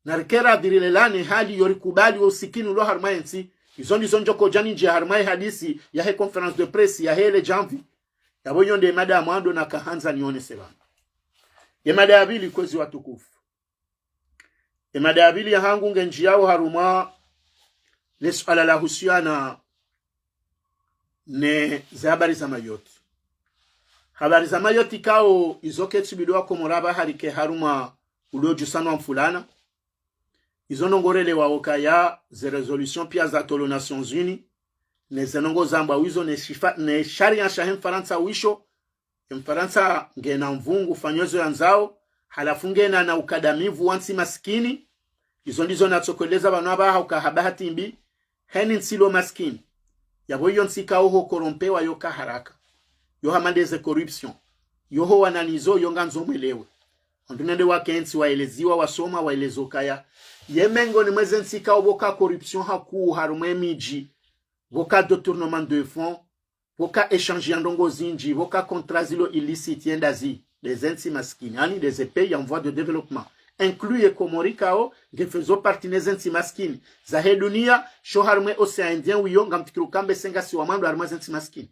Speaker 1: na rikera dirilelane hali yorikubali wa usikini ulo harmayensi izondi zonjoko jani nje harmaye hadisi ya he conference de presse ya hele janvi ya bonyo mada mwando na kahanza nione sebana mada ya bili kwezi watukufu mada ya bili ya hangu ngenji yao haruma nesuala la husiana ne za habari za mayoti. Habari za mayoti kao izoke tsubidoa komoraba harike haruma ulioju sanwa mfulana. Izonongorele wa okaya ze resolution pia za tolo Nations Unies. Ne zenongo zamba wizo ne sharia shahem Faransa wisho. Mfaransa ngena mvungu fanyozo ya nzao. Halafunge na ukadamivu wansi maskini. Izo ndizo natsokoleza banwaba haukahabahati mbi. Heni nsilo maskini. Yabo yon sika oho korompewa yoka haraka. Yoha mandeze corruption. Yoho wananizo yonganzo mwelewe. Ondunende wakensi waeleziwa wasoma waelezo kaya. Yemengo ni mweze nsika oboka corruption haku harume miji. Voka détournement de fonds. Voka échange yandongo zinji. Voka contrazilo illicite yendazi. Les ensi maskini. Yani des pays en voie de développement. Inclus Komori kao gefezo parti nezensi maskini za he dunia shoharme Océan Indien wiyo ngamtikiru kambe senga si wamando arma zensi maskini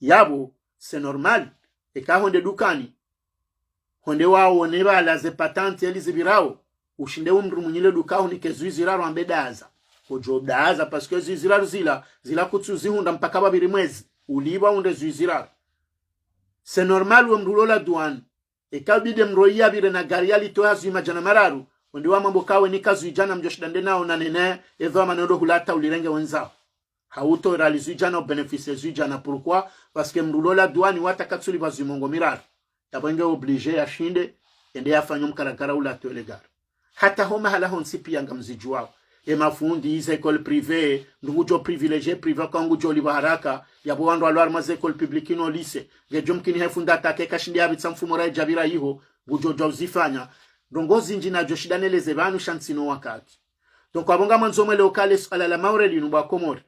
Speaker 1: yabo c'est normal eka honde dukani honde wao ne bala ze patente elizibirao ushinde umru munyile dukao ni kezuiziraro ambedaza ojo daza parce que zuiziraro zila kutsuzi hunda mpaka babiri mwezi uliba unde zuiziraro c'est normal umrulola douane ekabide mroia bire na gariali to azima jana mararu onde wa mambo kawe ni kazu ijana mjoshidande nao na nene ezo manodo hulata ulirenge wenzao hauto realizu ijana benefice ijana pourquoi parce que mrulola douane watakatsuli bazimongo miraru tabenge obligé ashinde ende afanye mkarakara ula to legal hata homa hala honsi pia ngamzijuao mafundi ize école privée ndugujo privilégié privé kangu joli baharaka yabo wandu alwar maze école publique no lycée ngejumkini hefunda take kashindi abitsa mfumo ra jabira hiho gujo jozifanya ndongozi njina joshidaneleze banu shansino wakati donc abonga manzome lokale ala la maureli nuba komori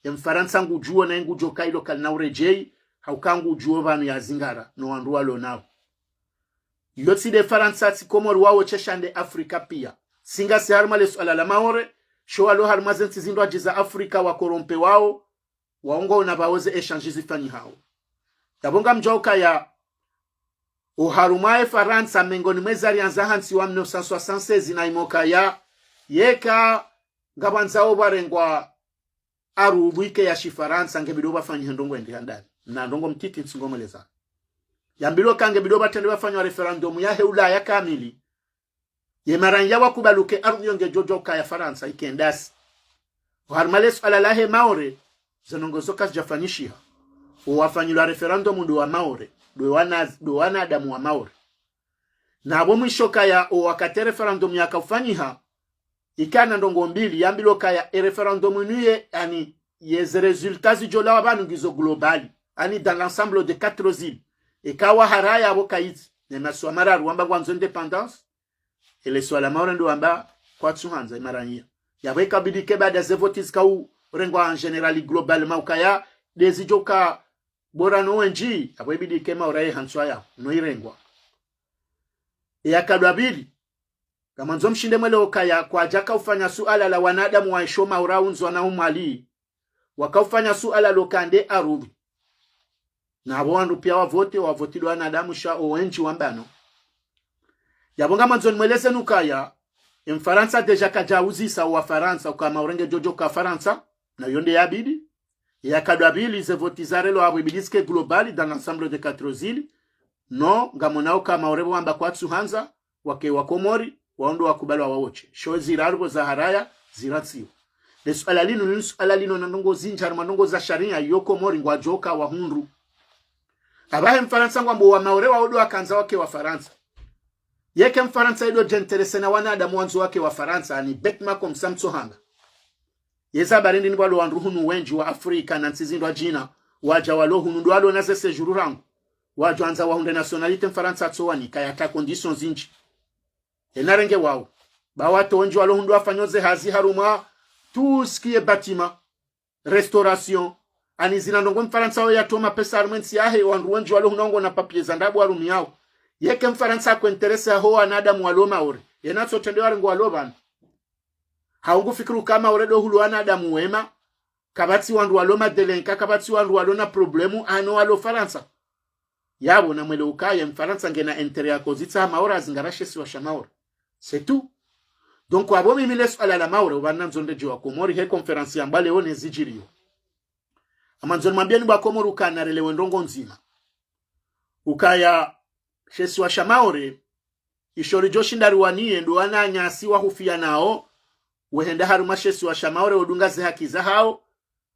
Speaker 1: mfaransa ngujuo na ngujo kailo kal naurejei haukangu juo banu ya zingara no wandu walo nao yotsi de faransa si komori wawo cheshande Afrika pia singa si harmale ala la maure sho alo harmazen tizindo ajiza Afrika wa korompe wao waongo na baoze échange zifanyi hao tabonga mjoka ya uharumae Faransa mengoni mwezari anza hansi wa 1976 na imoka ya yeka ngabanzao barengwa arubuike ya shifaransa ngebido bafanyi ndongo ndi handani na ndongo mtiti nsingomeleza yambilo kange bido batende bafanywa referendum ya heula ya kamili yemaranya wakubaluke ardhi yonge jojoka ya Faransa ikendasi uharmales ala lahe maore zanongozoka jafanishiha uwafanyilwa referendum ndo wa maore do wana adamu wa maore na abo mwishoka ya wakati referendum yakafanyiha ikana ndongo mbili yambilo kaya referendum nuye yani yeze resultats jola wabanu ngizo globali ani dans l'ensemble de 4 îles ikawa haraya abo kaiti ne maswamara ruamba kwanzo independence ele swala maore ndo amba kwa tsuhanza imarania yabeka bidike baada ze votes kau rengwa en general globalement ukaya dezijoka bora no wenji abwebidike maore hanswa ya no irengwa yakadwabili kama nzo mshinde mwele ukaya kwa jaka ufanya suala la wanadamu wa shoma uraunzwa na umali wakaufanya suala lokande arubi na wandu pia wavotidwa wanadamu sha owenji wambano yabonga manzoni mweleze nukaya Mfaransa deja kajauzisa wa Faransa ukama urenge jojo ka Faransa na yonde yabidi yakadwabili ze votizare lo abidiske globali dans l'ensemble de 4 îles no ngamonao kama urebo wamba kwa tsuhanza wake wakomori waondo wakubalwa wawoche shozi rarbo za haraya ziratsiwa lesu alalino na ndongo zinjar manongo za sharia yoko mori ngwa joka wa hundu abahe Mfaransa ngwambo wa maore wa odo akanza wake wa Faransa yeke Mfaransa ido jenterese na wanadamu wanzu wake wa Faransa ni Betma komsamtso hanga yeza barindi ni walo wanruhunu wenji wa Afrika na nsizindo jina waja walo hunu ndwalo na zese juru rangu wajo anza wahunde nationalite Mfaransa tsowani kaya ta conditions inji enarenge wao bawato wenji walo hundu wafanyoze hazi haruma tout ce qui est bâtiment restauration ani zina ndongo Mfaransa wa yatoma pesa armensi yahe wanru wenji walo hunongo na papie zandabu warumi yao yeke Mfaransa kwa interese ya hoa nadamu waloma ore yenaso tendewa rengo waloban haungu fikiru kama uredo hulu anadamu wema kabati wandu waloma delenka kabati wandu walona problemu ano walo Faransa yabo na mwele ukaye Mfaransa ngena intere ya kozita hama ora zingarashe siwa shamaora c'est tout donc wabo mimilesu ala la maore ubana mzonde jiwa komori he konferansi ambale one zijirio ama nzoni mambia niba komori ukanarele wendongo nzima ukaya shesi wa shamaore ishori joshindari wanie ndo ananyasi wa hufia nao wehenda haruma shesi wa shamaore odunga ze haki za hao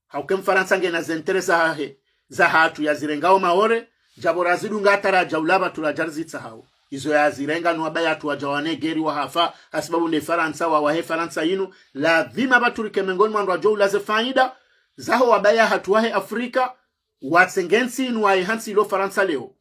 Speaker 1: hauke Mfaransa ngena zenteresa hahe za hatu ya zirengao maore jabora zidunga ataraja ulaba tulajarzitsa hao izo ya zirenga nuwabaya tuwajawane geri wa hafa asibabu ne Faransa wa wahe Faransa inu la dhima baturike mengoni mwandu wajo ulaze faida zaho wabaya hatuwahe Afrika watsengensi inuwa hansi ilo Faransa leo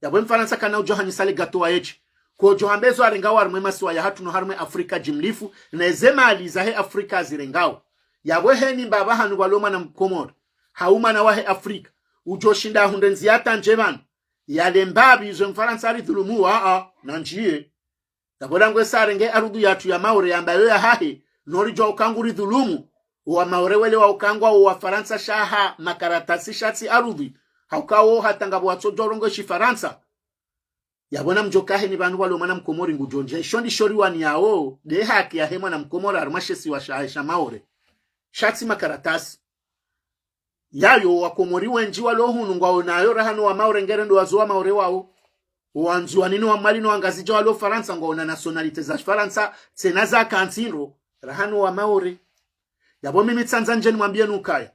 Speaker 1: yabwe Mfaransa kana ujohanyi sale gato wa echi kwa ujohambezo arengao warumema siwa ya hatu no harume Afrika jimlifu na ezema alizahe Afrika zirengao yabwe heni mbaba hanu waloma na mkomori hauma na wahe Afrika ujoshinda hundenzi hata njemanu yale mbabi izo Mfaransa ali dhulumuwa na njie yabwe sarenge arudu yatu ya maore ambayo ya hahe nori jo ukanguri dhulumu wa maore wele wa ukangwa wa Faransa shaha makaratasi shati arudi haukao hatanga bwatso dorongo shi Faransa yabona mjokahe ni bantu walo mana mkomori ngujonje shondi shori wani yao de haki ya hema na mkomori armashesi wa shahisha maore shatsi makaratasi yayo wakomori wenji walo hunu ngwao nayo rahano wa maore ngere ndo wazoa maore wao wanzuwa nini wa mali no angazija walo Faransa ngwao na nationalite za Faransa tsenaza kantiro rahano wa maore yabo mimi tsanzanje nimwambie nukaya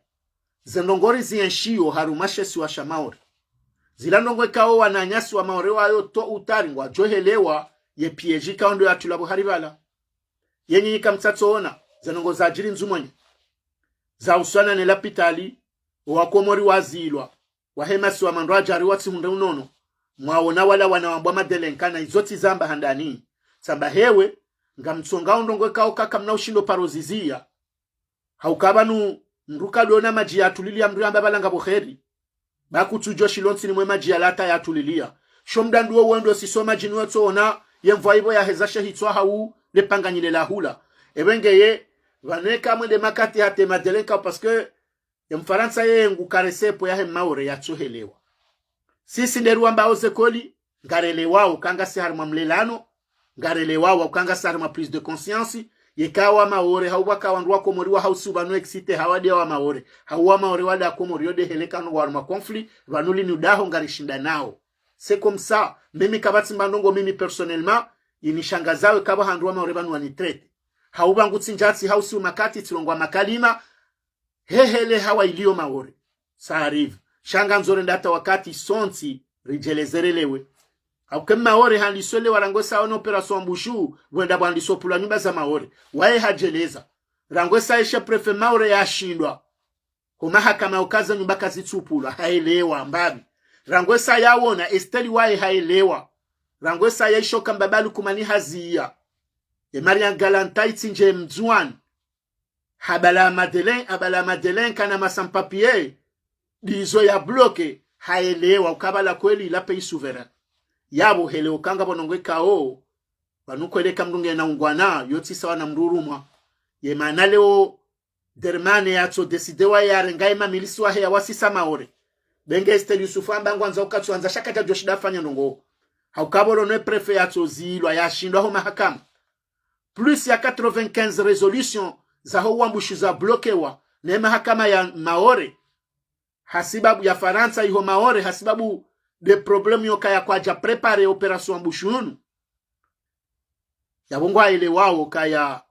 Speaker 1: zendongori zienshio harumashesi wa shamaore zilandongwe kao wananyasi wa maore wayo to utaringwa johelewa ye pieji kaundo ya tulabo haribala yenye nikamtsatsoona zenongo za jiri nzumwenye za uswana ne lapitali wakomori wazilwa wahemasi wa mandwajari watsi hunde unono mwaona wala wanawambwa madelenkana izoti zamba handani samba hewe ngamtsonga undongwe kao kaka mna ushindo parozizia haukabanu nruka dona maji ya tulilia mriamba balanga boheri bakutujo shilonsi ni mwe maji ya lata ya tulilia shomda nduo wendo sisoma jinuwa tsoona yemvwa ibo ya hezashe hitwa hau lepanganyile la hula ebengeye vaneka mwende makati hate madelenka parce que Mfaransa ye ngukaresepo ya maore ya tsohelewa sisi nderu ambao zekoli ngarelewa ukanga si harma mlelano ngarelewa ukanga si harma prise de conscience yekawa maore hauwaka wanduwa komori wa hausu banu exite hawadia wa maore hawa maore wada komori yode helekano wa arma conflit vanuli ni udaho ngarishinda nao c'est comme ça mimi kabati mbandongo mimi personnellement inishangazawe kaba handuwa maore banu wanitrete hauba ngutsinjatsi hausu makati tilongwa makalima hehele hawa ilio maore saarivu shanga nzore ndata wakati sonti rijelezerelewe auke maore handisole warango sawa na operation mbushu wenda bandiso pula nyumba za maore wae hajeleza rango saisha prefe maore yashindwa kwa mahakama ukaza nyumba kazi tsupula haelewa mbabi rango sa yawona esteli wae haelewa rango sa yaishoka mbabalu kumani hazia Marian Galantai tinje mzwan habala Madeleine kana masampapier dizo ya bloke haelewa ukabala kweli la pays souverain yabo hele ukanga bonongwe kao banukweleka mdunge na ungwana yoti sawa na mrurumwa ye manaleo dermane yato desidewa ya rengaima miliswa hea wasisa maore benge Estelle Yusufu ambangu anza ukatuanza shakata Joshida fanya nongo haukabolo ne prefe yato zilwa ya shindwa ho mahakama plus ya 95 resolution za ho wambushu za blokewa na mahakama ya maore hasibabu ya Faransa iho maore hasibabu de problème yoka ya kwaja prepare operation mbushunu yabongwa ile wao kaya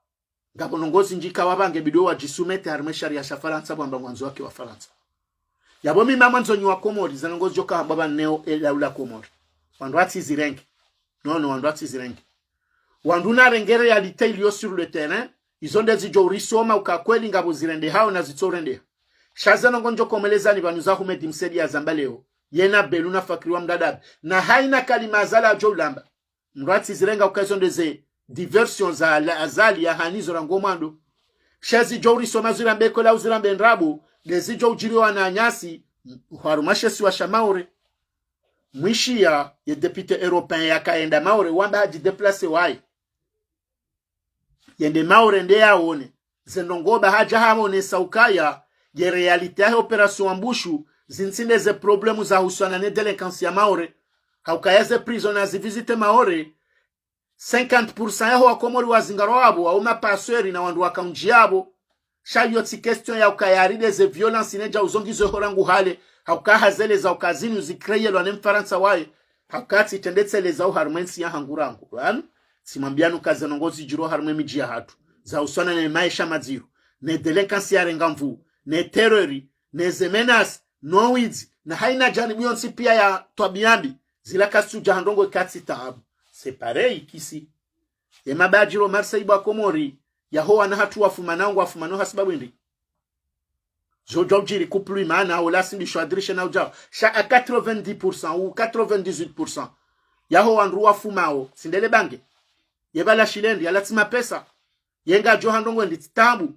Speaker 1: ngabonongozi njika wabange bido wa jisumete harmeshari ya Faransa bwamba mwanzo wake wa Faransa yabomi mama nzonyi wa Komori zanongozi joka baba neo ela Komori wandwati zirengi no wandwati zirengi wanduna rengere ya iliyo sur le terrain izonde zijorisoma ukakweli ngabo zirende hao na zitorende shazana ngonjo komeleza ni banuza humedi msedi ya zambaleo yena beluna fakiriwa mdadab na haina kalima zala jolamba mrati zirenga ukazondeze diversions za azali ya hanizo rangomando shazi jori soma zirambe kola uzirambe nrabu gezi jojiriwa na nyasi harumashesi wa shamaure mwishia ye député européen ya kaenda maure wamba haji déplacer wai yende maure nde yaone zendongoba haja hamone saukaya ye realite ya operation ambushu zinsinde ze problemu za huswana ne delinquance ya maore haukayaze prisoners visite maore 50% yaho wakomori wazingaro wabo au mapasweri na wandu wakaunji yabo shayo ti question ya ukayaride ze violence ineja uzongizo horangu hale haukaha zele za ukazini uzikreye lwa Mfaransa wae hakati tendetse za uharmensi ya hangurangu simambianu kaze nongozi jiro harme miji ya hatu za uswana ne maisha maziru ne delinquance ya rengamvu ne terrori ne zemenas no wizi na haina janibu yonsi pia ya tobiambi zila kasu jahandongo katsi taabu c'est pareil kisi ye mabajiro Marseille Komori ya hoa na hatu wafumanangu wafumano hasibabu ndi jojojiri kuplu imana wala sindi shwadrishe na ujao sha 90% ou 98% ya hoa nru wafumao sindele bange yebala shilendi alatima pesa yenga johandongo ndi titambu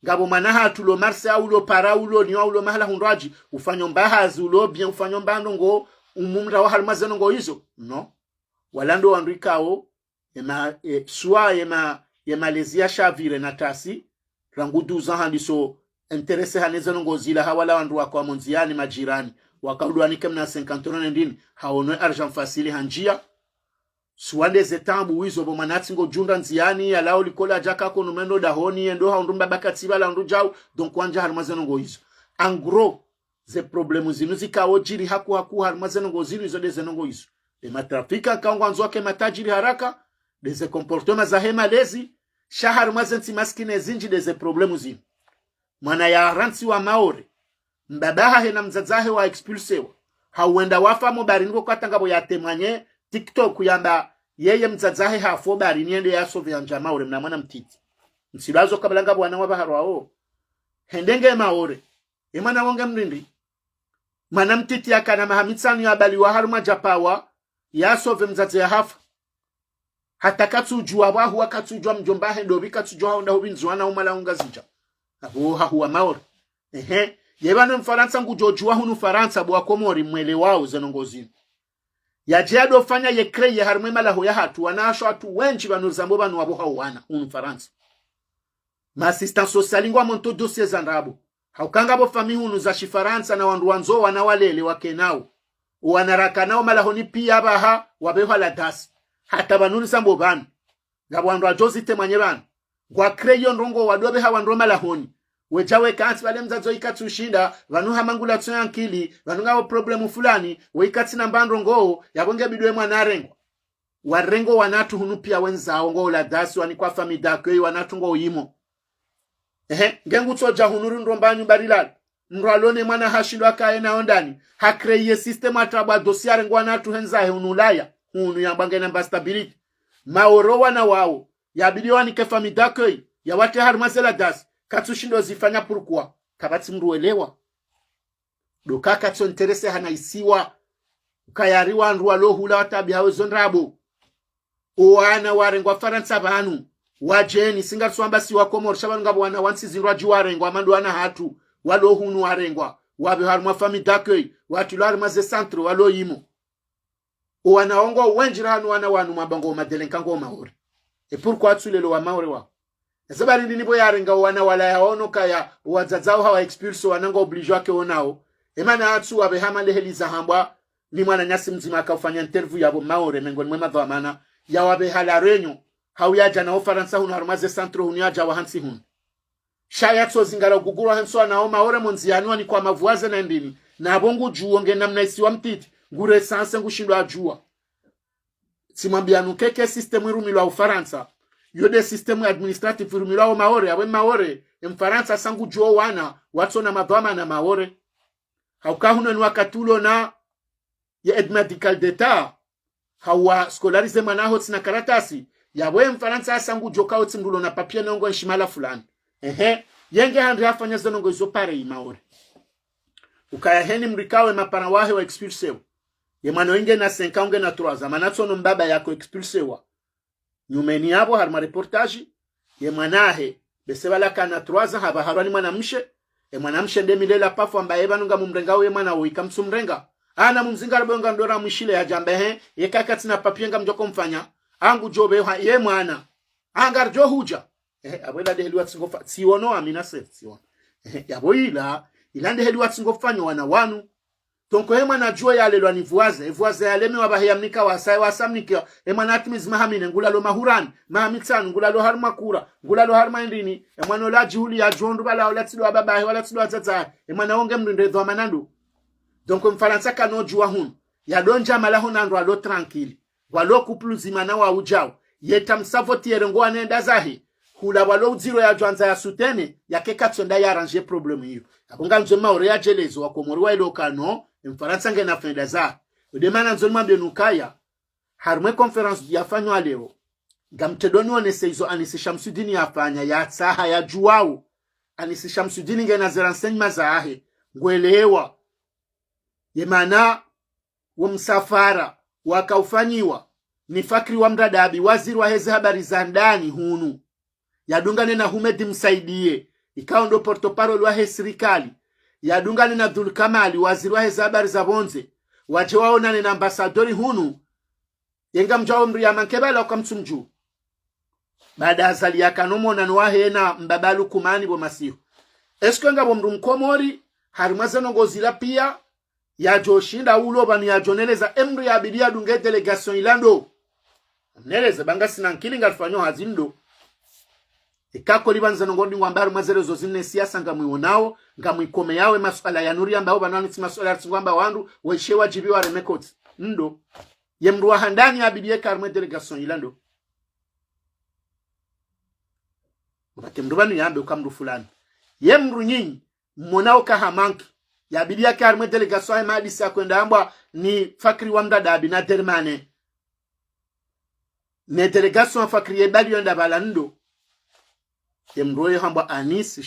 Speaker 1: ngabo manaha atulo Marseille au lo para ulo ni au lo mahala hundraji ufanyo mbahazi ulo bien ufanyo mbandongo umumra wa halmazeno ngo hizo no walando wandikao suwa yema lezia shavire na tasi rangu 12 ans handiso interesse hanezano ngozila hawala wandu wako monziani majirani wakaudwani kemna 50 na ndini haonwe argent facile hanjia suande zetambu wizo bo manati ngo junda nziani ya lao likola jaka ko numendo dahoni endo haundumba bakatiba la ndujau donc wanja harmazeno ngo hizo en gros ze problemu zinu zikawo jiri haku harmazeno ngo zinu izo deze ngo hizo de matrafika kaungwanzo wake matajiri haraka deze comportement za hema lezi shahar mazenti maskine zinji deze problemu zinu mwana ya ranti wa maore mbabaha hena mzazahe wa expulsewa hauenda wafa mo baringo katangabo yatemanye TikTok yamba yeye mzazahe hafo bari niende yaso vyanja maore mna mwana mtiti msibazo kabalanga bwana wabaharwao hendenge maore emana wonga mrindi mwana mtiti akana mahamitsani abali wa haruma japawa yaso vemzaze hafa hata katujua wahu wakatujua mjomba hendo bikatujua onda hubinzwana umala ungazija abo hahuwa maore yebana mfaransa ngujojua hunu faransa bwa komori mwele wao zenongozini yajeado fanya yekreye harumwe malaho ya hatu wanasho hatu wenchi banuzambo banu wabo hawana hunu faransa ma assistance sociale ngwa monto dossier zanrabo haukanga bo fami hunu za shifaransa na wandu wanzo wana walele wakenao wanaraka nao malaho ni pia baha wabeho la das hata banuni sambo banu ngabo wandu ajozi temanye banu kwa kreyo ndongo wadobe hawandu malahoni wejawe kanti wale mzazo ikatushinda vanu hamangula tsuyankili vanu ngao problemu fulani weikati na mbandrongo yabonge bidwe mwana rengo warengo wanatu hunu pia wenzao ngo la dasi wani kwa famida kwe wanatu ngo yimo ngengu toja hunuru ndombanyu barilal mralone mwana hashindo akaye na ondani hakreye system atraba dosiare ngo wanatu henzahe hunulaya hunu yambange namba stability maoro wana wao yabidi wani ke famida kwe ya wate harmasela dasi katushindo zifanya purukwa kabati mruelewa doka katso interese hana isiwa ukayariwa nruwa lohula watabi hawe zonrabo owana warengwa faransa banu wajeni singa swamba si wakomor shabanu ngabo wana wansi zinrwa jiwarengwa mandu wana hatu walohunu warengwa wabe harumwa fami dakei watulari maze centre walo yimo owana ongo wenjira hanu wana wanu mabango madelenkango maore pourquoi tulelo wa maore wa Zabari ndinibo yarenga wana wala yaono kaya wazazao hawa expulso wananga obligio wake onao. Emana atu wabehama leheliza hambwa ni mwana nyasi mzima kaufanya interview yabo maore mengoni mwema dhamana ya wabehala renyo hauyaja na ofaransa hunu harumaze santro hunu yaja wa hansi hunu. Shayatso zingara guguru hanso wanao maore monzianuwa ni kwa mavuaze na ndini na abongu juo nge namna isi wa mtiti ngure sanse ngushindu ajua. Simambianu keke sistemu irumilo wa ufaransa yode system administrative firmilao maore awe maore mfaransa sangu juo wana watu na madhama na maore haukahuno ni wakatulo na ya aide medical d'etat hawa skolarize manaho tina karatasi yawe mfaransa sangu juo kao tingulo na papia nongo nshimala fulani yenge handri hafanya zonongo izo pare maore ukaya heni mrikawe mapana wahe wa expulsewa yemano inge na 5 unge na 3 manatso no mbaba yako expulsewa nyumeni yabo harma reportage ye mwanahe besebala kana 3 haba harani mwanamshe mwanamshe ndemilela pafu ambaye banunga mumrenga we mwana uika msumrenga ana mumzinga rabonga ndora mwishile ya jambe ye kakati na papienga mjoko mfanya angu jobe ye mwana angar jo huja abwela de heliwa tsingofa siono amina se siono yaboila ilande heliwa tsingofanywa wana wanu tonko hema na jua yale lwa nivuaze yale mewa bahiyamnika wasai wasamnika emana atimiz mahamine ngula lo mahuran mahamitsanu ngula lo harma kura ngula lo harma ndini emana la juli ya jondu bala wala tsido ababahe wala tsido atata emana onge mndende dho manandu donc mfaransa kano jua hun ya donja mala hunandwa lo tranquille walo kupluzima na wa ujao yeta msavotiere ngo anenda zahi hula walo zero ya jwanza ya sutene ya kekatsonda ya arranger problème hiyo akonga nzoma ore ya jelezo wakomori wa ilo kano mfaransa ngena fenda za udemana nzoma benukaya harme conference yafanywa leo gamtedoni onese izo Anisi Shamsudini yafanya ya saha ya juwao Anisi Shamsudini ngena zeransenyma zahe ngwelewa yemana wa msafara wakaufanyiwa ni Fakri wa Mdadabi waziri wa hezi habari za ndani hunu yadungane na Humedi Msaidie ikawa ndo portoparo wa serikali yadungane na Dhul Kamali waziri wa hezi habari za bonze waje waonane na ambasadori hunu yenga mjao mri ya mankebala wakamtsumju baada azali ya kanomo na nwahe na mbabalu kumani bo masihu esko nga bomru mkomori harimaze nongozila pia ya joshinda ulo bani ya joneleza emri ya bidia dunge delegation ilando neleza banga sina nkili ngalifanyo hazindo ikako libanza ngordi ngwambaru mazerezo zine siasa ngamwionao ngamwikome yawe masuala ya nuri ambao banani si masuala ya tsingwamba wandu waishe wajibi wa remekoti ndo yemru wa handani ya bidia karme delegation ilando wakemru banu yambe ukamru fulani yemru nyinyi mmonao kahamanki ya bidia karme delegation ma hadisi ya kwenda ambwa ni fakri wa mdadabi na dermane ne delegation fakri yebali yonda balando yemroye hamba Anis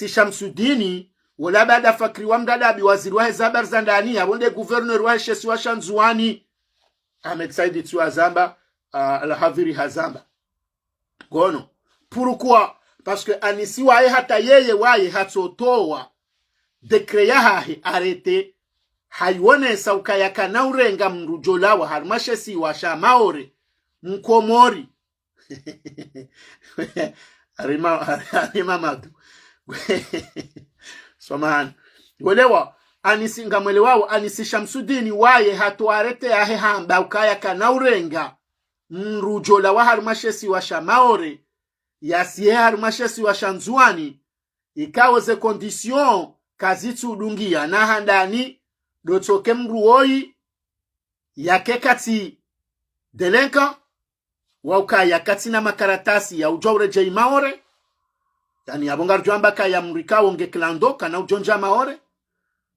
Speaker 1: Shamsuddini wala baada fakri wa mdadabi waziri wa zabar za ndani abonde gouverneur wa shesi wa Shanzuani Ahmed Said Tuazamba al-Haviri Hazamba gono pourquoi parce que Anisi wae hata yeye wae hatotoa dekre ya hahi arete haiwone sauka ya kanaurenga mrujola wa harmashesi wa shamaore mkomori arima madu soman golewa Anisi ngamwele wao Anisi Shamsuddini wae hatoarete ahe hamba ukaya kanaurenga mrujola wa harmashesi wa shamaore yasiye harumashesi wa Shanzuani ikawoze condition kazitu udungia na handani dotoke mruoi yake kati delenka wauka yakati na makaratasi ya ujawre jai maore yani abongar juamba kaya mrika wonge klando kana ujonja maore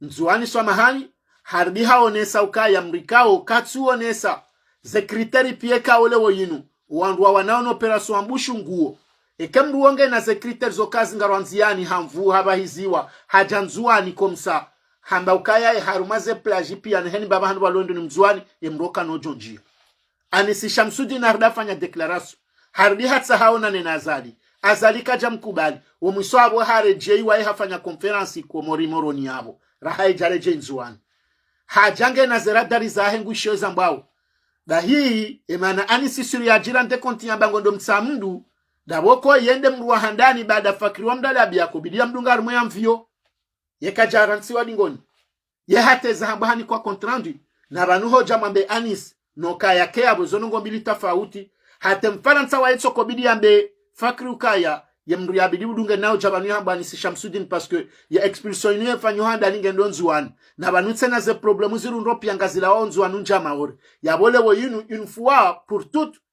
Speaker 1: nzuani swa mahani harbi haonesa ukaya mrikao katsu onesa ze kriteri pieka ole woyinu wandu wanaono operation ambushu nguo ekemru wonge na ze critères zokazi ngaranziani hamvu habahiziwa hajanzuani komsa hamba ukaya harumaze plage pia neheni baba handu walondo ni mzuani emroka no jonjia Anisi Shamsuddin ardafanya declaration hardi hatsa haona nena azali kaja mkubali omwiso abo harejei wae hafanya conference ko morimoroni yabo rahai jareje nzuani hajange na zeradari za hengu shoza mbao da hii emana Anisi suri ajira nte konti yambango ndo mtsamndu daboko yende mruwa handani baada fakri wa mdalabi yako bidia mdunga rumwe ya mvio yeka jaransi wa dingoni ye hate zahambahani kwa kontrandu na banuho jamambe Anis no kaya kea bozono ngombili tafauti hate mfaransa wa etso kobidi yambe fakri ukaya ye mru ya bidi udunga nao jabanu ya hamba Anisi Shamsuddin parce que ya expulsion inu fanyo handa ninge ndonzuwan na banutse na ze problemu ziru nropi yangazila wa onzuwanu njama ore ya bole wo yinu une fois pour toutes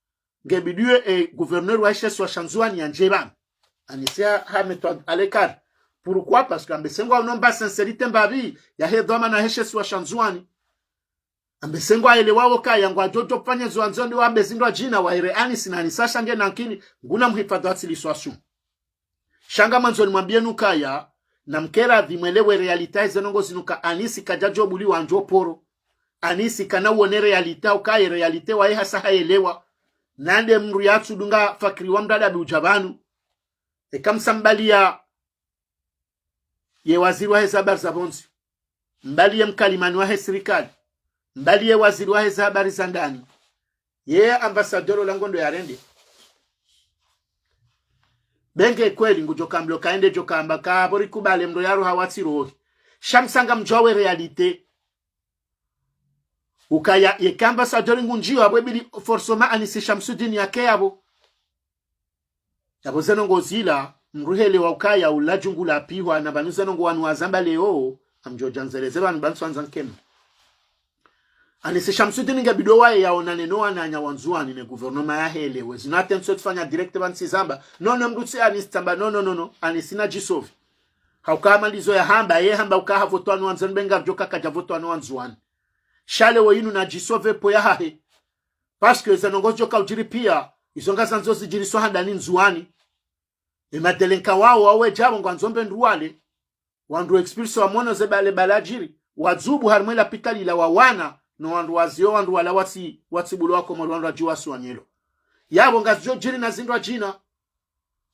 Speaker 1: ngebidue gouverneur wa chef wa Shanzuani ya njeba Anisia hametwa alekar pourquoi parce que ambesengo onomba sincérité mbabi ya hedoma na chef wa Shanzuani ambesengo aelewawo kaya ngwa jojo fanya zwanzondi wa bezindwa jina wa ire Anisi na Anisa shange nankini nguna mhifadhi wa siliswasu shanga manzoni mwambie nukaya na mkera vimwelewe realita zenongo zinuka Anisi kajajo buli wa njoporo Anisi kana uone realita ukaya realite wa hasa haelewa nande mru yatsu dunga fakri wa mdada ujabanu ekamsambalia ye waziri wa habari za bonzi mbali ye mkalimani wa serikali mbali ye waziri wa habari za ndani ye ambasadoro langondo ya rende benge kweli ngujoka mloka ende joka ambaka bori kubale mro yaro hawatsiro shamsanga mjowe realite ukaya yekamba sadori ngunjiwa bwebili forsoma Anisi Shamsuddin yake yabo zeno ngozila mruhele wa ukaya ulajungula piwa na banuzeno ngo wanu wazamba leo amjojanzeleze banu banzwanza nkema Anisi Shamsuddin ngabido wae yaonane no ananya wanzuani ne gouvernement ya helewe zinatenso tufanya direct bansizamba no mrutse Anisi tamba no Anisi na jisovi haukama lizo ya hamba ye hamba ukaha voto anu wanzan benga joka kaja voto anu wanzuani shale wo yinu na jisove po ya hahe parce que zanongo joka ujiri pia izonga zanzo zijiriso handani nzuani emadelenka wao wawe jabo ngwanzombe nduwale wandu expulso wa mono zebale balajiri wazubu harmwela pitali la wawana no wandu wazio wandu wala wati bulu wako mwa wandu wajiwa suwanyelo yabo ngazo jiri na zindwa jina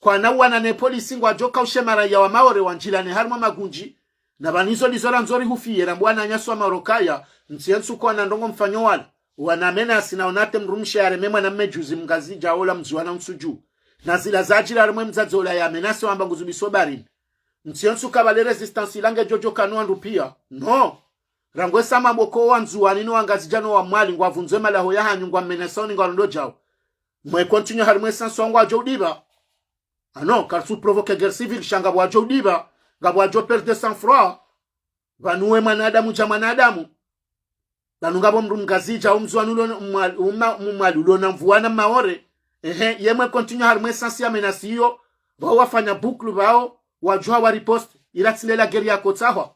Speaker 1: kwa na wana ne polisi ngwa joka ushemara ya wa maore wanjilane harma magunji na banizo lizora nzori hufiye mbwana nyaswa marokaya nsiensu kwa na ndongo mfanyo wala wanamena sinaonate mrumshe ya rememwa na mmejuzi mgazi jaola mzuwana msuju na zila zajira remwe mzazola ya menase wamba nguzubiso barini nsiensu kabale resistance ilange jojo kanu andu pia no rangwe sama mboko wanzuani no angazijano wa mwali ngwa vunzwe malaho ya hanyu ngwa menesoni ngwa ndo jao mwe continue harimwe sanso ngwa jodiba ano karsu provoque guerre civile shanga bwa jodiba ngabwa jo perdre sang froid vanuwe manadamu cha manadamu banungabo mndu mgazija umzwanulo mwalulo na mvuana maore yemwe continue harimwe sansi ya menasiyo bao wafanya buklu bao wajua wa riposte ilatsinela geri ya kotsawa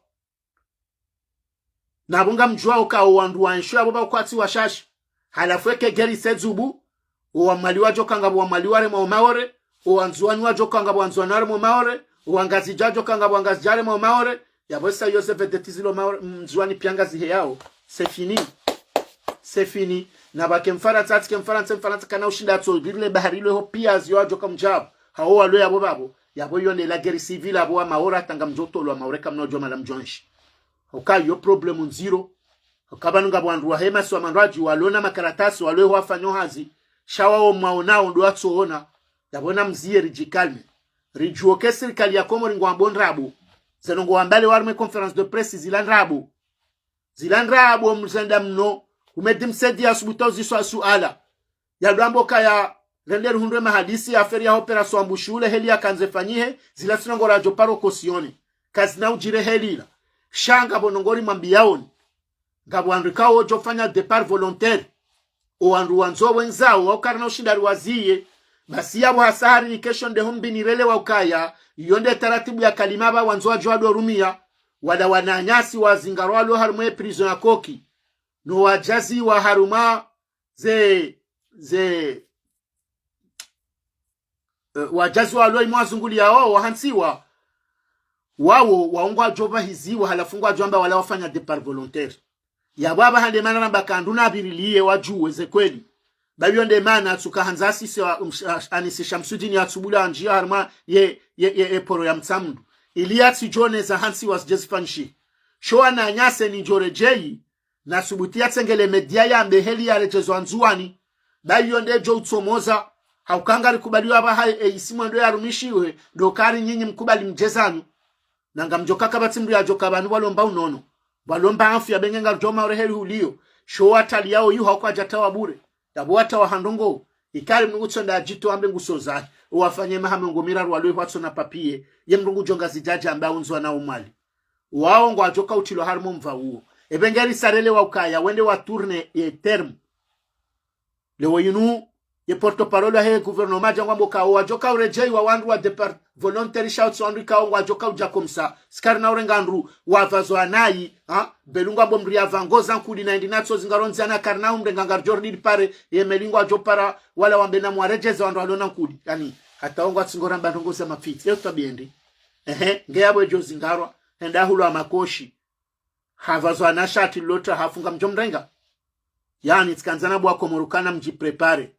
Speaker 1: na bunga mjua ukao wandu wanshu abo ba kwati washashi halafweke geri sezubu uwa mali wajo kanga bwa mali ware mo maore uwanzuani wajo kanga bwa nzuanare mo maore uwangazi jajo kanga bwa ngazi jare mo maore ya bosa Joseph Detizilo maore mzuani piangazi heyao c'est fini na bakemfara tsatike mfara kana ushinda tso birile baharilo ho pia zyo ajo kamjab hao walo yabo babo yabo yone la guerre civile abo maora tanga mjoto lo maore kamno joma la mjonshi okayo problem nziro okabanunga bwandu wa hema so mandaji walona makaratasi walo wafanyo hazi shawao maonao ndo atsoona yabona mzie rijikalme rijuoke serikali ya Komori ngwa bondrabu zenongo ambale warme conference de presse zilandrabu mzenda mno umedimsedi asubutozi so suala ya dwambo kaya render hundwe mahadisi ya aferi ya operation ambushule heli ya kanzefanyihe zila sinongora joparo kosione kazi na ujire helila shanga bonongori mambiaoni ngabwandikao jofanya départ volontaire oandu wanzo wenzao wakarna ushindari waziye basi yabo hasari ni kesho nde humbi nirele wa ukaya yonde taratibu ya kalimaba wanzo wajwado rumia wala wananyasi wa zingarwalo harumwe prison ya koki no wajazi wa haruma wajazi wa loi mwazunguli yao wahansiwa wao waungwa joba hiziwa halafungwa jomba wala wafanya départ volontaire ya baba hande mana bakanduna abirilie wajuwe ze kweli babionde mana tukahanzasi se anisi shamsudini atsubula njia harma ye poro ya mtsamdu iliati jone za hansi was jesfanshi shoa na nyase ni jorejei na subutia tsengele media ya mbeheli ya rejezo anzuani babionde jo utsomoza haukangari kubaliwa ba hai isimu ndo ya rumishiwe dokari nyinyi mkubali mjezanu nanga mjoka kabatsimbu ya joka banu walomba unono walomba afu ya bengenga joma oreheli hulio shoa tali yao yu hauko ajatawa bure tabuata wa handongo ikari mnugutso nda jito ambe ngusoza uwafanye mahame ngomira rwalwe watso na papie ye mrungu jonga zijaja amba unzwa na umali wao ngo ajoka utilo harimo mva uo ebengeri sarele wa ukaya wende wa tourne e terme le woyinu ye porte-parole he gouvernement jangwa mboka o ajoka urejei wa wandu wa départ voluntary shouts on rika o ajoka uja komsa skarna urengandru wa vazo anai belungwa bomri ya vangoza nkudi na indinatso zingaronzi ana karna umrengangar jordi pare ye melingwa jopara wala wambena mwarejeza wandu alona nkudi yani hata ongo atsingora mbandongo za mafiti yo tabiendi ngeyabo ejo zingarwa enda hulo amakoshi havazo anashati lota hafunga mjomrenga yani tsikanzana bwa komorukana mji prepare.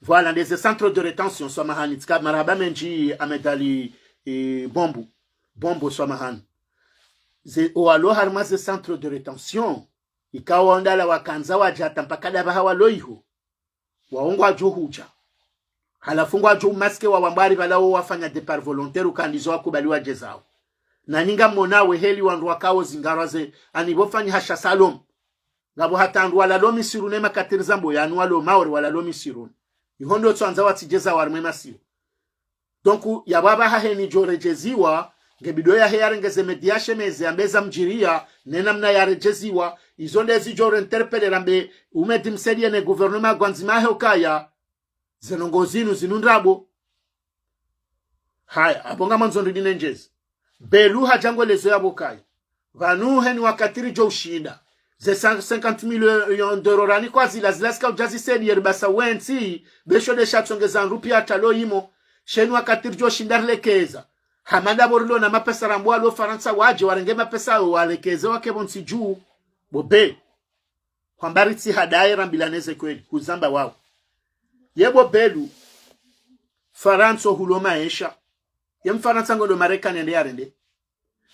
Speaker 1: Voilà, des centres de rétention, soit mahani. Tika maraba menji amedali bombo soit mahani. O alo harma ze centre de rétention. Ikawa ondala wakanza wajata mpaka daba hawa loiho. Waongwa juhuja. Halafungwa juhu maske wa wambari balao wafanya départ volontaire ukandizo wakubaliwa jezao. Na ninga monawe heli wandu wakao zingaraze anibofanya hasha salom. Ngabo hatandu wala lomi sirune makatirizambo ya anualo maori wala lomi sirune. Ihondo tsanza watijeza warmema sio. Donc ya baba haheni jorejeziwa ngebido ya heyarengeze mediashe meze ambeza mjiria nena mna yarejeziwa izonde zijore interpele rambe umedimsedie ne gouvernement gwanzima hokaya zenongozinu zinundrabo haya abonga manzondo dinenjezi belu hajangwe lezo ya bokaya vanu heni wakatiri jo ushinda ze 50 millions d'euros rani kwa zilaska ujazi sedi yerbasa wensi besho de shatsongeza rupia talo imo shenu akatirjo shindarlekeza hamanda borlo na mapesa rambwa lo Faransa waje warenge mapesa walekeze wake bonsi juu bobe kwambaritsi hadaye rambilaneze kweli kuzamba wao yebo belu Faransa hulo maisha yem Faransa ngolo Marekani ndi arende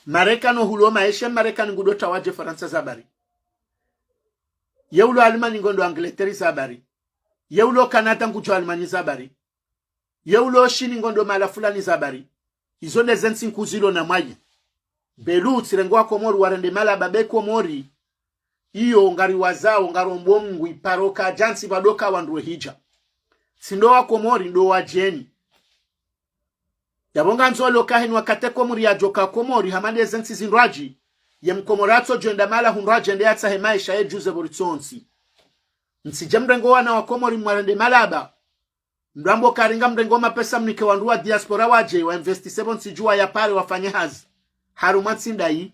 Speaker 1: Marekani hulo maisha Marekani ngudota waje Faransa zabari yeulo Alemani ngondo Angleterre zabari yeulo Canada ngujo Alemani zabari yeulo Shini ngondo mala fulani zabari izo nezensi nkuzilo na maji belu tirengwa komori warende mala babe komori iyo ngari wazao ngarombo mungu iparoka jansi badoka wanduwe hija sindowa komori ndo wajeni yabonga nzolo kahini wakate komori ya joka komori hamande zensi zinraji ye mkomorato joenda mala hunraji ende yatsa hemaisha ye juze boritsonsi nsije mrengo wana wa komori mwarende malaba mrambo karinga mrengo mapesa mnike wanduwa diaspora waje wa investi 7 sijua ya pale wafanye hazi harumatsi ndai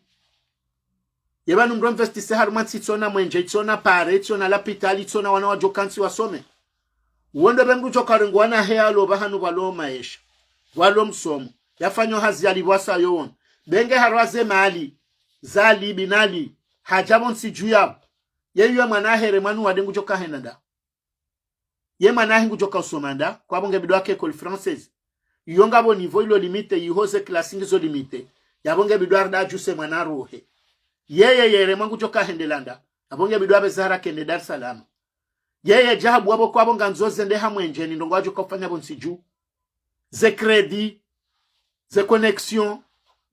Speaker 1: yebanu mro investi harumatsi tsona mwenje tsona pare tsona lapitali tsona wana wajokansi wasome uwende bengu jokaringo wana hea lo bahanu balo maisha walo msomo yafanyo hazi alibwasa yon benge harwaze mali zali binali hajabon sijuya yeyo mwana here manu wadengu joka henanda ye mwana hingu joka usomanda kwa bonge bido wake école française yonga bo niveau ilo limite yihoze classing zo limite yabonge bido arda juse mwana rohe yeye mwangu joka hendelanda abonge bido abe zahara kende Dar es Salaam yeye jahabu wabo kwa bonga nzoze nde hamwenjeni ndongo wajo kufanya bonsiju ze credit ze connexion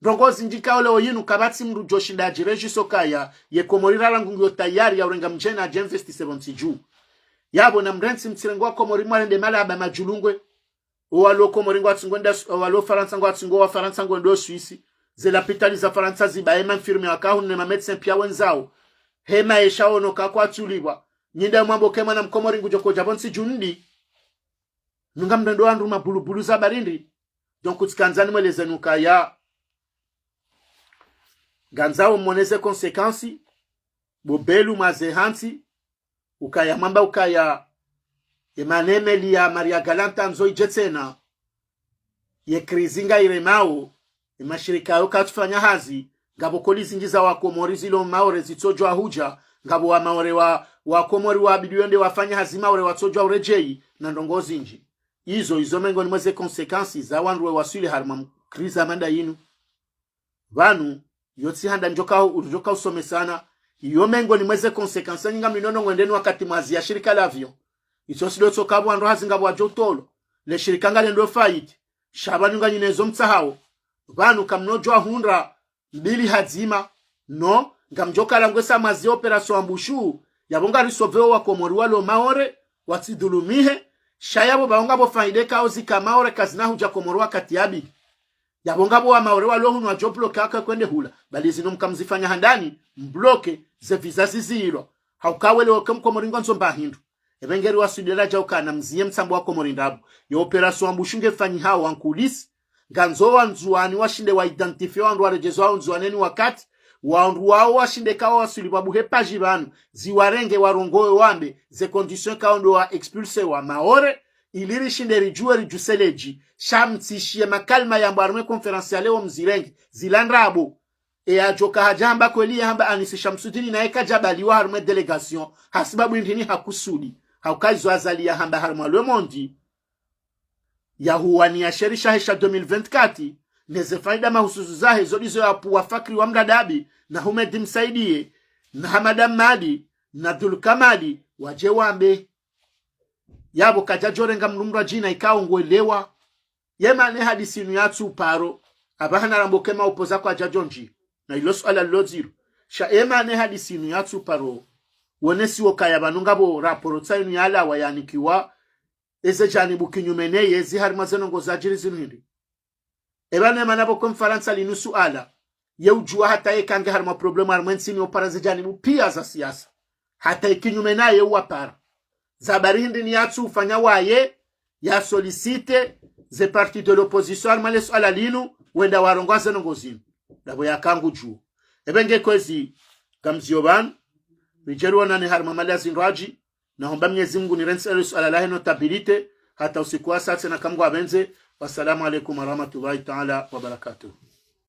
Speaker 1: ndongo zinjika ole oyinu kabati mru joshinda jireji sokaya ye komorira langu yo tayari ya urenga mjena investi 70 yabo na mrensi mtsirengo komori mwalende mala aba majulungwe owalo komori ngwatsingonda owalo faransa ngwatsingo wa faransa ngondo Suisse ze la pitali za faransa zibaye manfirme wakahu ne mametsen pia wenzao hema eshaono kakwa tuliwa nyinda mwambo kema na mkomori ngujoko jabonsi jundi nunga mdendo wandu mabulubulu za barindi donc utikanzani mweleze nukaya ganzao moneze konsekansi bobelu mazehansi ukaya mamba ukaya emanemeli ya Maria Galanta nzoi jetsena ye krizinga iremao emashirika yo katufanya hazi ngabo kolizi ngiza wa komori zilo maore zitsojwa huja ngabo wa maore wa komori wa bidionde wafanya hazi maore watsojwa urejei na ndongozi nji izo mengo ni mweze konsekansi za wanruwe wasuli harma kriza manda yinu vanu yotsi handa njoka usome sana iyo mengo ni mweze konsekansi nyinga minono ngwendeni wakati mwazi ya shirika lavyo iso sido tsokabu wanru hazi ngabo wajotolo le shirika ngale ndo fight shabani nga nyinezo mtsahao vanu kamnojwa hundra mbili hazima no ngamjoka langwesa mazi operation ambushu yabonga risoveo wa komori walo maore watsidulumihe shayabo baonga bo faide kao zikamaore kazina huja komori wakati yabi yabonga bo wa maore walo hunu wajobloke aka kwende hula bali zino mkamzifanya handani mbloke ze vizazi ziro haukawele wakam komori ngonzo mbahindu ebengeri wasudela jauka na mziye msambo wa komori ndabu ya operation ambushunge fanyi hao wankulisi ganzo wanzuani washinde wa identifio wandu warejezo wa nzuaneni wakati wandu wao washinde kawa wasuli babuhe pajibanu ziwarenge warongoe wambe ze condition kaondo wa expulse wa maore iliri shinde rijue rijuseleji shamtishie makalma ya mbarume konferansiale wa mzirenge zilandrabo ajoka hajamba kweli hamba anisi shamsudini na eka jabali wa harume delegation hasibabu indini hakusudi haukaizwa azali ya hamba harume Le Monde ya huwani ya sherisha hesha 2024 neze faida mahususu zahe zodizo ya puwa fakri wa mdadabi na humedi msaidie na Hamada Madi na Dulkamadi waje wambe yabo kajajorenga mnumra jina ikao ngwelewa yemane hadisinu yatu paro abahana rambokema upoza kwa jajonji na ilo swala loziru sha yemane hadisinu yatu paro wonesi wakaya banungabo raporo tsainu yala wayanikiwa eze janibu kinyumene yezi harimazeno ngozajiri zinu hindi ebane manabo konferansa linusu ala yeujua hata yekange harima problema harmensini oparaze janibu pia za siasa hata ikinyumena yeuwapara zabari hindi ni yatu ufanya waye ya solicite ze parti de l'opposition harmales ala linu wenda warongoze ngozinu dabo ya kangu juu ebenge kwezi kamzioban rijeruwa nane harima malazi nraji na homba Mwenyezi Mungu ni rensi ala lahe notabilite hata usikuwa sasa na kamgu abenze. Wassalamu alaikum warahmatullahi ta'ala wabarakatuh.